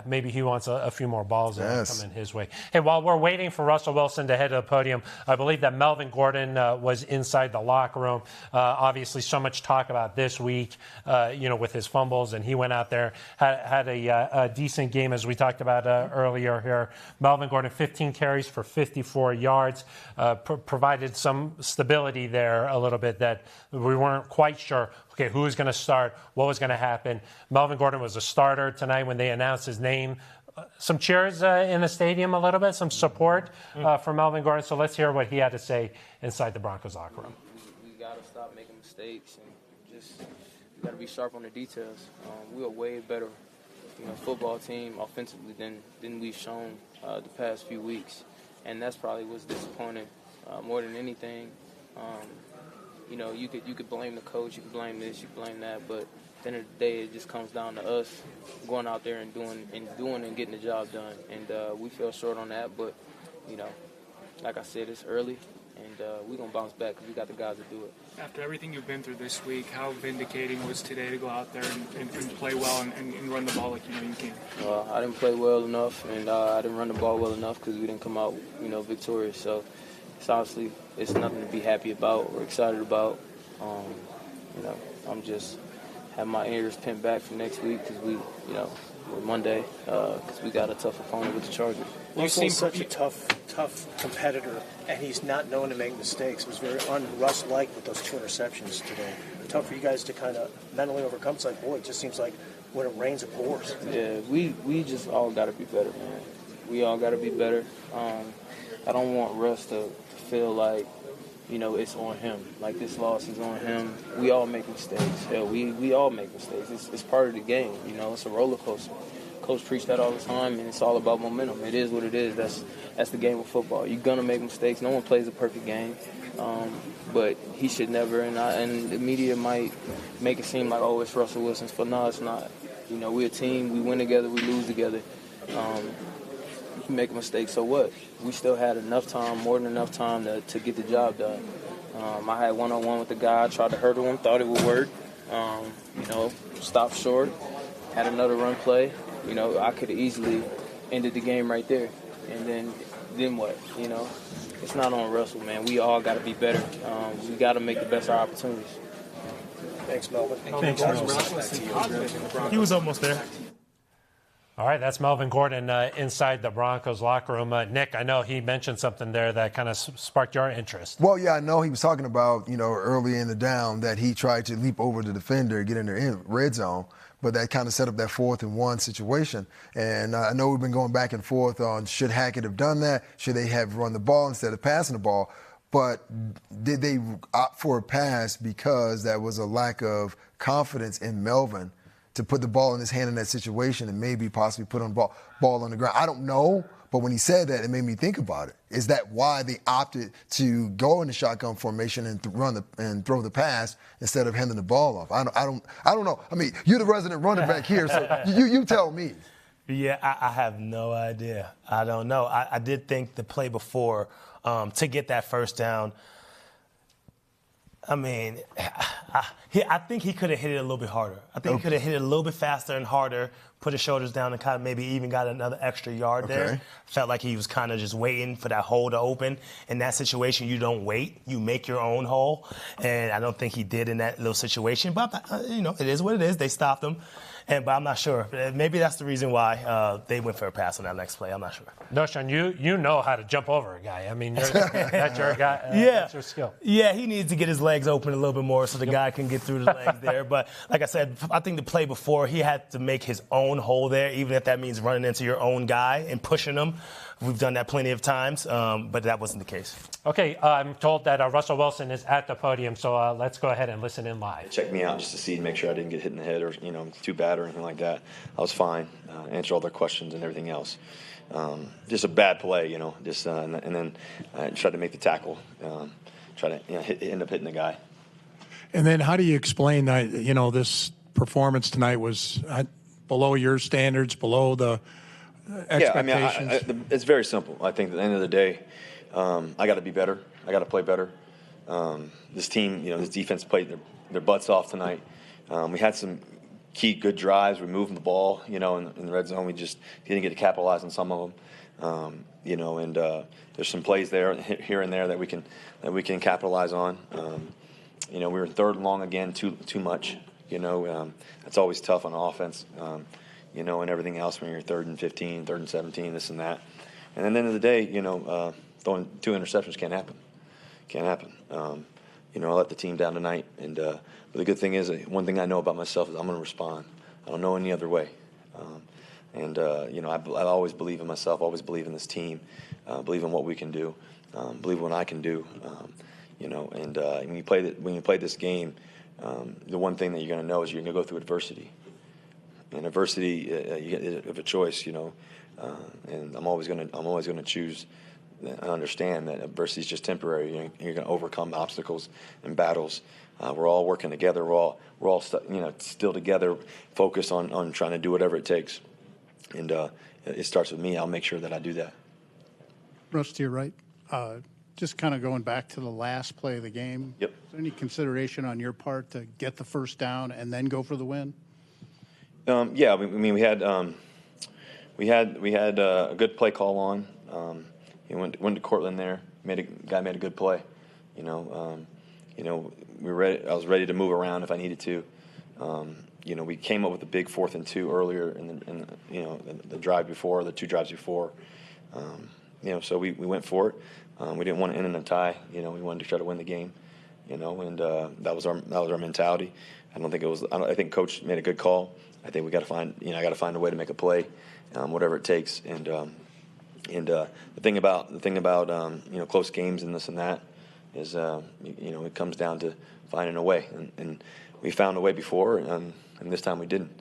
Speaker 1: Maybe he wants a few more balls coming his way. Hey, while we're waiting for Russell Wilson to head to the podium, I believe that Melvin Gordon was inside the locker room. Obviously, so much talk about this week, with his fumbles, and he went out there, had a decent game, as we talked about earlier here. Melvin Gordon, 15 carries for 54 yards, provided some stability there a little bit that we weren't quite sure, okay, who was going to start, what was going to happen. Melvin Gordon was a starter tonight when they announced his name. some cheers in the stadium a little bit, some support for Melvin Gordon. So let's hear what he had to say inside the Broncos locker room.
Speaker 21: We got to stop making mistakes and just we got to be sharp on the details. We are way better, football team offensively than we've shown the past few weeks, and that's probably what's disappointing more than anything. You could blame the coach, you could blame this, you could blame that, but at the end of the day, it just comes down to us going out there and doing and getting the job done. And we fell short on that, but like I said, it's early, and we're gonna bounce back because we got the guys to do it.
Speaker 22: After everything you've been through this week, how vindicating was today to go out there and play well and run the ball like you can?
Speaker 21: I didn't play well enough, and I didn't run the ball well enough because we didn't come out, victorious. So it's honestly, it's nothing to be happy about or excited about. I'm just have my ears pinned back for next week because Monday because we got a tough opponent with the Chargers.
Speaker 23: You seem such a tough competitor, and he's not known to make mistakes. It was very un-Russ-like with those 2 interceptions today. Tough for you guys to kind of mentally overcome. It's like, boy, it just seems like when it rains, it pours.
Speaker 21: Yeah, we just all got to be better, man. We all got to be better. I don't want Russ to feel like, it's on him. Like this loss is on him. We all make mistakes. Hell, we all make mistakes. It's part of the game. It's a roller coaster. Coach preached that all the time, and it's all about momentum. It is what it is. That's the game of football. You're gonna make mistakes. No one plays a perfect game, but he should never. And the media might make it seem like, oh, it's Russell Wilson's fault. No, it's not. We're a team. We win together. We lose together. You make a mistake, so what? We still had enough time, more than enough time to get the job done. I had one-on-one with the guy. I tried to hurdle him. Thought it would work. Stopped short. Had another run play. I could have easily ended the game right there. And then what? It's not on Russell, man. We all got to be better. We got to make the best of our opportunities.
Speaker 23: Thanks, Melvin.
Speaker 2: Thanks, Melvin. He was almost there.
Speaker 1: All right, that's Melvin Gordon inside the Broncos locker room. Nick, I know he mentioned something there that kind of sparked your interest.
Speaker 3: Well, yeah, I know he was talking about, early in the down that he tried to leap over the defender, get in the red zone, but that kind of set up that 4th and 1 situation. And I know we've been going back and forth on should Hackett have done that? Should they have run the ball instead of passing the ball? But did they opt for a pass because there was a lack of confidence in Melvin to put the ball in his hand in that situation and maybe possibly put on the ball on the ground? I don't know, but when he said that, it made me think about it. Is that why they opted to go in the shotgun formation and throw the pass instead of handing the ball off? I don't know. I mean, you're the resident running back here, so you tell me.
Speaker 2: Yeah, I have no idea. I don't know. I did think the play before to get that first down. I mean, I think he could have hit it a little bit harder. I think he could have hit it a little bit faster and harder, put his shoulders down and kind of maybe even got another extra yard there. Felt like he was kind of just waiting for that hole to open. In that situation, you don't wait. You make your own hole. And I don't think he did in that little situation. But, it is what it is. They stopped him. But I'm not sure. Maybe that's the reason why they went for a pass on that next play. I'm not sure.
Speaker 1: Knowshon, you know how to jump over a guy. I mean, that's your guy.
Speaker 2: Yeah.
Speaker 1: That's your skill.
Speaker 2: Yeah, he needs to get his legs open a little bit more so the guy can get through the legs there. But like I said, I think the play before, he had to make his own hole there, even if that means running into your own guy and pushing him. We've done that plenty of times, but that wasn't the case.
Speaker 1: Okay, I'm told that Russell Wilson is at the podium, so let's go ahead and listen in live.
Speaker 24: Check me out just to see and make sure I didn't get hit in the head or too bad or anything like that. I was fine. Answered all their questions and everything else. Just a bad play, Just and then I tried to make the tackle. Try to end up hitting the guy.
Speaker 6: And then how do you explain that? This performance tonight was below your standards, below the expectations?
Speaker 24: Yeah, I mean, it's very simple. I think at the end of the day, I got to be better. I got to play better. This team, this defense played their butts off tonight. We had some key good drives. We moved the ball, in the red zone. We just didn't get to capitalize on some of them. And there's some plays there, here and there that we can capitalize on. We were 3rd and long again, too much. That's always tough on offense. And everything else when you're 3rd and 15, 3rd and 17, this and that. And at the end of the day, throwing 2 interceptions can't happen. I let the team down tonight. But the good thing is, one thing I know about myself is I'm going to respond. I don't know any other way. And I always believe in myself, always believe in this team, believe in what we can do, believe in what I can do. And when you play this game, the one thing that you're going to know is you're going to go through adversity. And adversity, you have a choice, and I'm always going to choose and understand that adversity is just temporary. You're going to overcome obstacles and battles. We're all working together. We're all still together, focused on trying to do whatever it takes. And it starts with me. I'll make sure that I do that.
Speaker 14: Russ, to your right, just kind of going back to the last play of the game.
Speaker 24: Yep.
Speaker 14: Is there any consideration on your part to get the first down and then go for the win?
Speaker 24: Yeah, we had a good play call on. Went to Cortland there. Guy made a good play. We were ready. I was ready to move around if I needed to. We came up with a big 4th and 2 earlier in the drive before, the 2 drives before. So we went for it. We didn't want to end in a tie. We wanted to try to win the game. And that was our mentality. I think Coach made a good call. I think we got to find a way to make a play, whatever it takes. And the thing about close games and this and that is it comes down to finding a way. And we found a way before, and this time we didn't.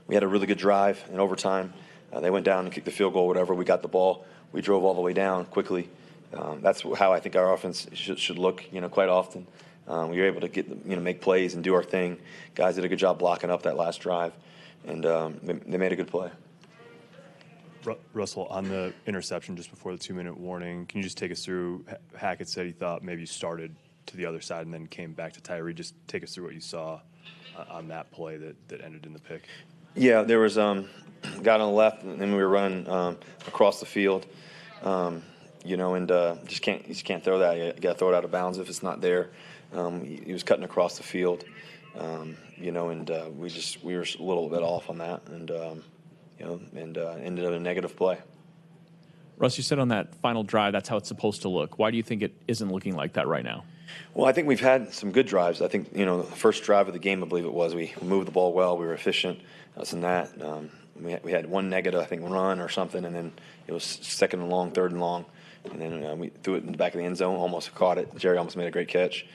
Speaker 24: We had a really good drive in overtime. They went down and kicked the field goal, whatever. We got the ball. We drove all the way down quickly. That's how I think our offense should look. Quite often, we were able to make plays and do our thing. Guys did a good job blocking up that last drive, and they made a good play.
Speaker 9: Russell, on the interception just before the 2-minute warning, can you just take us through? Hackett said he thought maybe you started to the other side and then came back to Tyree. Just take us through what you saw on that play that ended in the pick.
Speaker 24: Yeah, there was got on the left, and then we were running across the field. And just can't throw that. You got to throw it out of bounds if it's not there. He was cutting across the field, and we were a little bit off on that, and ended up a negative play.
Speaker 11: Russ, you said on that final drive that's how it's supposed to look. Why do you think it isn't looking like that right now?
Speaker 24: Well, I think we've had some good drives. I think the first drive of the game, I believe it was, we moved the ball well. We were efficient. Other than that, we had one negative, I think, run or something, and then it was 2nd and long, 3rd and long. And then we threw it in the back of the end zone, almost caught it. Jerry almost made a great catch.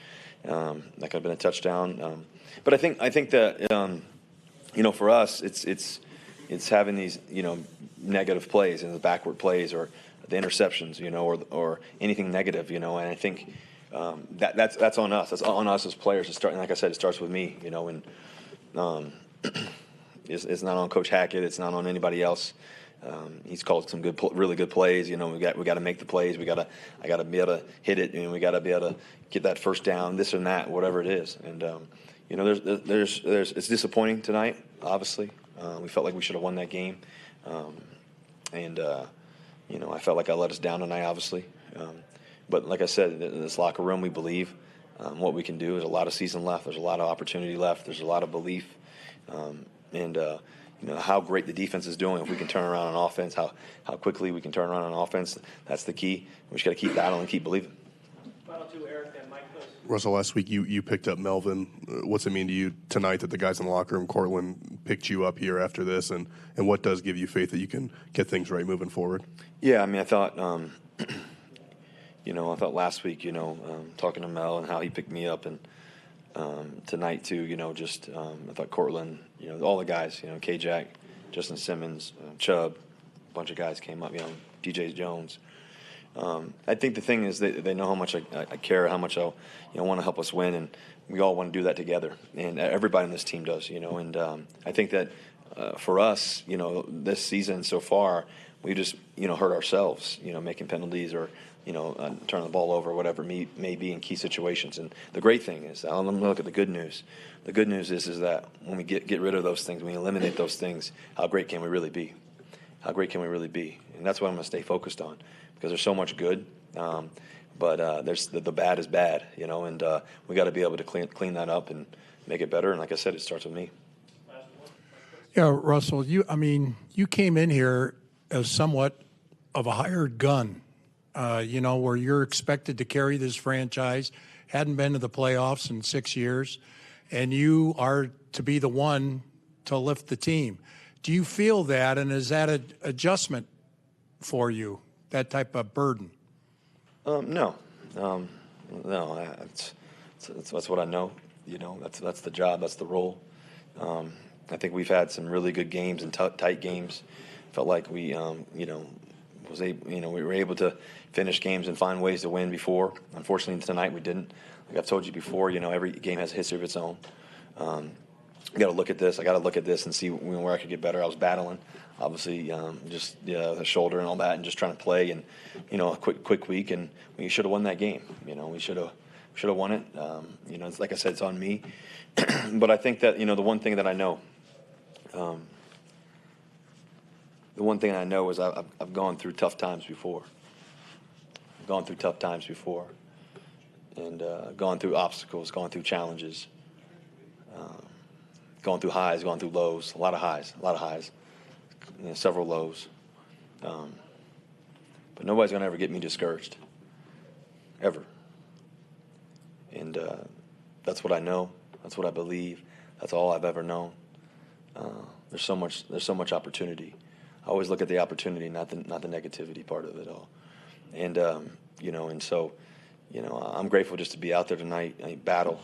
Speaker 24: That could have been a touchdown. But I think that for us, it's having these negative plays and the backward plays or the interceptions, or anything negative, and I think that's on us. That's on us as players. Like I said, it starts with me, and it's not on Coach Hackett. It's not on anybody else. He's called some really good plays. We got to make the plays. I got to be able to hit it, and we got to be able to get that first down, this and that, whatever it is. And it's disappointing tonight. Obviously, we felt like we should have won that game, I felt like I let us down tonight. Obviously, but like I said, in this locker room, we believe what we can do. There's a lot of season left. There's a lot of opportunity left. There's a lot of belief, how great the defense is doing. If we can turn around on offense, how quickly we can turn around on offense, that's the key. We just got to keep battling and keep believing.
Speaker 23: Final two, Eric and Mike, please.
Speaker 15: Russell, last week you picked up Melvin. What's it mean to you tonight that the guys in the locker room, Cortland, picked you up here after this, and what does give you faith that you can get things right moving forward?
Speaker 24: Yeah, I thought, I thought last week, talking to Mel and how he picked me up, and tonight too, I thought Cortland, all the guys, K-Jack, Justin Simmons, Chubb, a bunch of guys came up, DJ Jones. I think the thing is they know how much I care, how much I want to help us win, and we all want to do that together. And everybody in this team does, and I think that for us, this season so far, we just, hurt ourselves, making penalties or, turning the ball over, whatever it may be in key situations. And the great thing is, let me look at the good news. The good news is that when we get rid of those things, when we eliminate those things, how great can we really be? How great can we really be? And that's what I'm going to stay focused on, because there's so much good, but there's the bad is bad, and we got to be able to clean that up and make it better. And like I said, it starts with me.
Speaker 6: Yeah, Russell, you came in here as somewhat of a hired gun, where you're expected to carry this franchise, hadn't been to the playoffs in 6 years, and you are to be the one to lift the team. Do you feel that, and is that an adjustment for you, that type of burden?
Speaker 24: No. That's what I know. That's the job. That's the role. I think we've had some really good games and tight games. Felt like we, we were able to finish games and find ways to win before. Unfortunately, tonight we didn't. Like I've told you before, every game has a history of its own. I got to look at this. I got to look at this and see where I could get better. I was battling, obviously, the shoulder and all that, and just trying to play. And a quick week, and we should have won that game. We should have won it. It's, like I said, it's on me. But I think that the one thing that I know, is I've gone through tough times before. And gone through obstacles, gone through challenges, gone through highs, gone through lows, a lot of highs, several lows. But nobody's going to ever get me discouraged, ever. And that's what I know. That's what I believe. That's all I've ever known. There's so much opportunity. I always look at the opportunity, not the negativity part of it all. And so I'm grateful just to be out there tonight. I battle,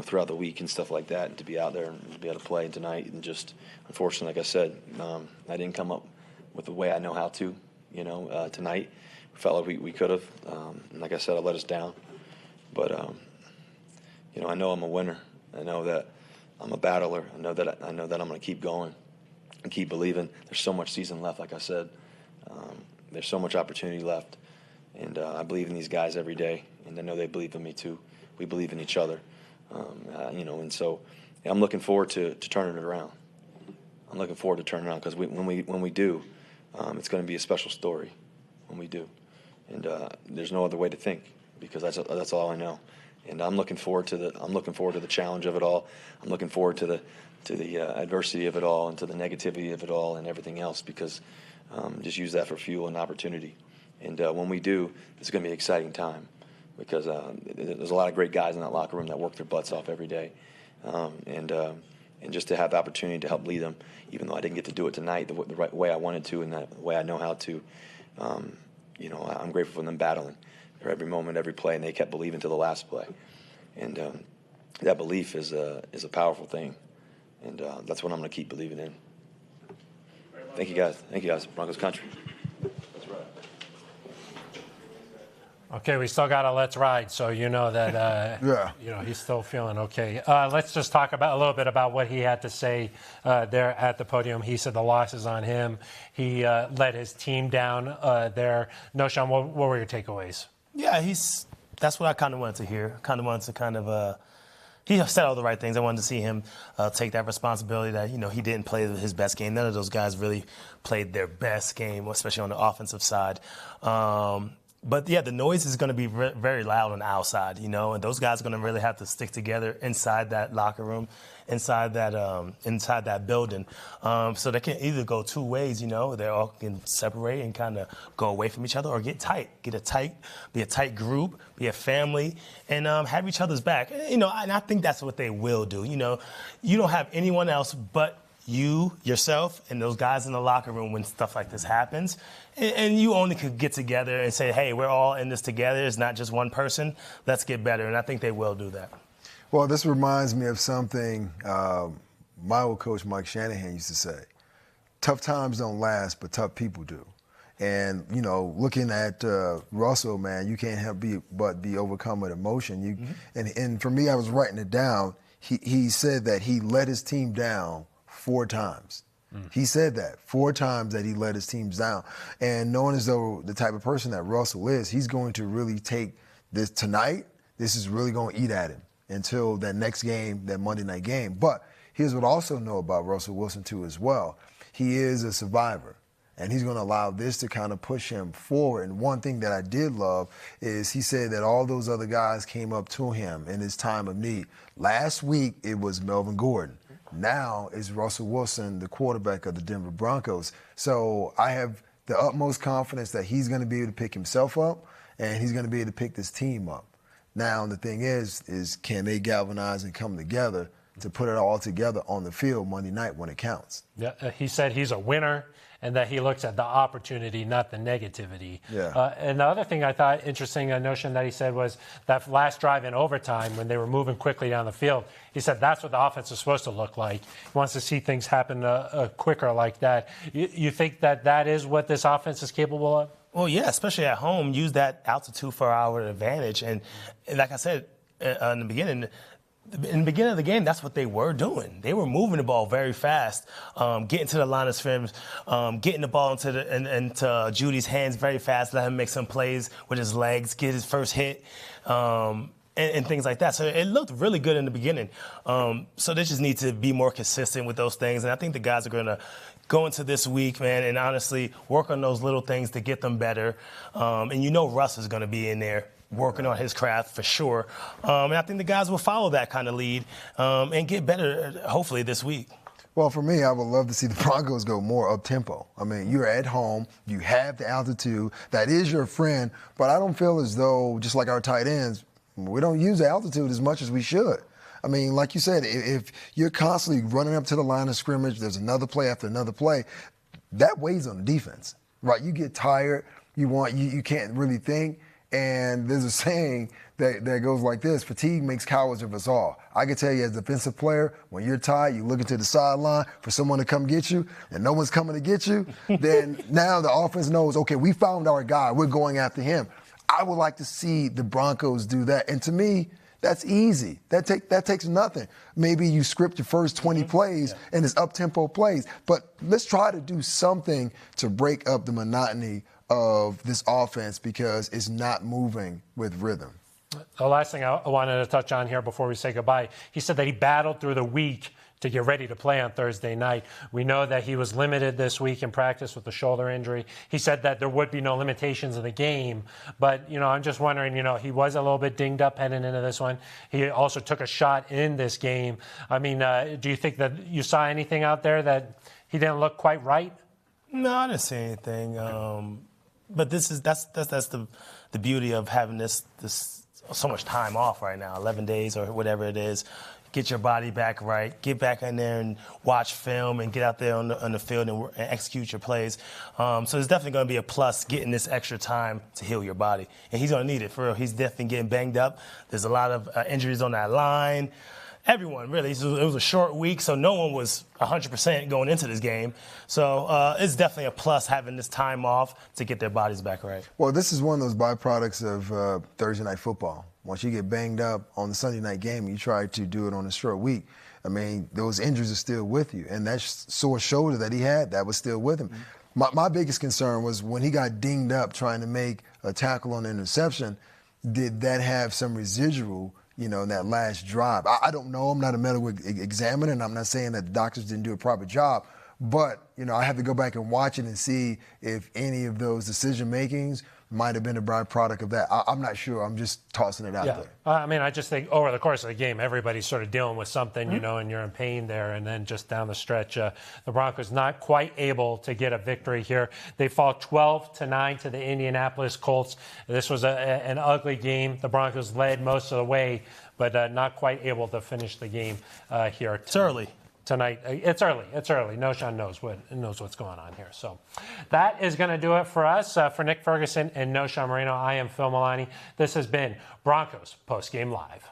Speaker 24: throughout the week and stuff like that, and to be out there and to be able to play tonight. And just, unfortunately, like I said, I didn't come up with the way I know how to, tonight. We felt like we could have. And like I said, I let us down. But, I know I'm a winner. I know that I'm a battler. I know that I'm going to keep going and keep believing. There's so much season left, like I said. There's so much opportunity left. And I believe in these guys every day, and I know they believe in me too. We believe in each other, and so I'm looking forward to turning it around. I'm looking forward to turning it around because when we do, it's going to be a special story when we do, and there's no other way to think because that's all I know. And I'm looking forward to the challenge of it all. I'm looking forward to the adversity of it all and to the negativity of it all and everything else because just use that for fuel and opportunity. And when we do, it's going to be an exciting time because there's a lot of great guys in that locker room that work their butts off every day. And just to have the opportunity to help lead them, even though I didn't get to do it tonight the right way I wanted to and the way I know how to, I'm grateful for them battling for every moment, every play, and they kept believing to the last play. And that belief is a powerful thing, and that's what I'm going to keep believing in. Thank you, guys. Thank you, guys. Broncos country.
Speaker 1: Okay, we still got a let's ride, so you know that he's still feeling okay. Let's just talk a little bit about what he had to say there at the podium. He said the loss is on him. He let his team down there. Knowshon, what were your takeaways?
Speaker 2: Yeah, that's what I kind of wanted to hear. He said all the right things. I wanted to see him take that responsibility that, he didn't play his best game. None of those guys really played their best game, especially on the offensive side. But, yeah, the noise is going to be very loud on the outside, and those guys are going to really have to stick together inside that locker room, inside that building. So they can either go two ways, they all can separate and kind of go away from each other or get tight, be a tight group, be a family, and have each other's back. And I think that's what they will do. You don't have anyone else but you, yourself, and those guys in the locker room when stuff like this happens. And you only could get together and say, hey, we're all in this together. It's not just one person. Let's get better. And I think they will do that.
Speaker 3: Well, this reminds me of something my old coach Mike Shanahan used to say. Tough times don't last, but tough people do. And, looking at Russell, man, you can't help but be overcome with emotion. And for me, I was writing it down. He said that he let his team down 4 times. He said that 4 times that he let his teams down. And knowing as though the type of person that Russell is, he's going to really take this tonight. This is really going to eat at him until that next game, that Monday night game. But here's what I also know about Russell Wilson, too, as well. He is a survivor. And he's going to allow this to kind of push him forward. And one thing that I did love is he said that all those other guys came up to him in his time of need. Last week, it was Melvin Gordon. Now is Russell Wilson, the quarterback of the Denver Broncos. So I have the utmost confidence that he's going to be able to pick himself up and he's going to be able to pick this team up. Now, the thing is can they galvanize and come together to put it all together on the field Monday night when it counts.
Speaker 1: Yeah, he said he's a winner and that he looks at the opportunity, not the negativity.
Speaker 3: Yeah.
Speaker 1: And the other thing I thought interesting, a notion that he said was that last drive in overtime when they were moving quickly down the field, he said that's what the offense is supposed to look like. He wants to see things happen quicker like that. You think that is what this offense is capable of?
Speaker 2: Well, yeah, especially at home, use that altitude for our advantage. And like I said in the beginning of the game, that's what they were doing. They were moving the ball very fast, getting to the line of scrimmage, getting the ball into Judy's hands very fast, let him make some plays with his legs, get his first hit, and things like that. So it looked really good in the beginning. So they just need to be more consistent with those things. And I think the guys are going to go into this week, man, and honestly work on those little things to get them better. And Russ is going to be in there working on his craft for sure. And I think the guys will follow that kind of lead and get better, hopefully, this week.
Speaker 3: Well, for me, I would love to see the Broncos go more up-tempo. I mean, you're at home. You have the altitude. That is your friend. But I don't feel as though, just like our tight ends, we don't use the altitude as much as we should. I mean, like you said, if you're constantly running up to the line of scrimmage, there's another play after another play, that weighs on the defense, right? You get tired. You can't really think. And there's a saying that goes like this: fatigue makes cowards of us all. I can tell you as a defensive player, when you're tired, you look into the sideline for someone to come get you, and no one's coming to get you, then now the offense knows, okay, we found our guy. We're going after him. I would like to see the Broncos do that. And to me, that's easy. That takes nothing. Maybe you script your first 20 plays and it's up-tempo plays. But let's try to do something to break up the monotony of this offense because it's not moving with rhythm.
Speaker 1: The last thing I wanted to touch on here before we say goodbye, he said that he battled through the week to get ready to play on Thursday night. We know that he was limited this week in practice with the shoulder injury. He said that there would be no limitations in the game, but, I'm just wondering, he was a little bit dinged up heading into this one. He also took a shot in this game. I mean, do you think that you saw anything out there that he didn't look quite right?
Speaker 2: No, I didn't see anything. But that's the beauty of having this so much time off right now, 11 days or whatever it is. Get your body back right, get back in there and watch film and get out there on the field and execute your plays. So it's definitely going to be a plus getting this extra time to heal your body. And he's going to need it, for real. He's definitely getting banged up. There's a lot of injuries on that line. Everyone, really. It was a short week, so no one was 100% going into this game. So it's definitely a plus having this time off to get their bodies back right.
Speaker 3: Well, this is one of those byproducts of Thursday night football. Once you get banged up on the Sunday night game, you try to do it on a short week. I mean, those injuries are still with you. And that sore shoulder that he had, that was still with him. Mm-hmm. My biggest concern was when he got dinged up trying to make a tackle on the interception, did that have some residual in that last drive? I don't know. I'm not a medical examiner, and I'm not saying that the doctors didn't do a proper job. But, I have to go back and watch it and see if any of those decision-makings might have been a byproduct of that. I'm not sure. I'm just tossing it out there.
Speaker 1: I mean, I just think over the course of the game, everybody's sort of dealing with something, and you're in pain there. And then just down the stretch, the Broncos not quite able to get a victory here. They fall 12-9 to the Indianapolis Colts. This was an ugly game. The Broncos led most of the way, but not quite able to finish the game here.
Speaker 2: It's early.
Speaker 1: Tonight. It's early. Knowshon knows what's going on here. So that is going to do it for us. For Nick Ferguson and Knowshon Moreno, I am Phil Milani. This has been Broncos Postgame Live.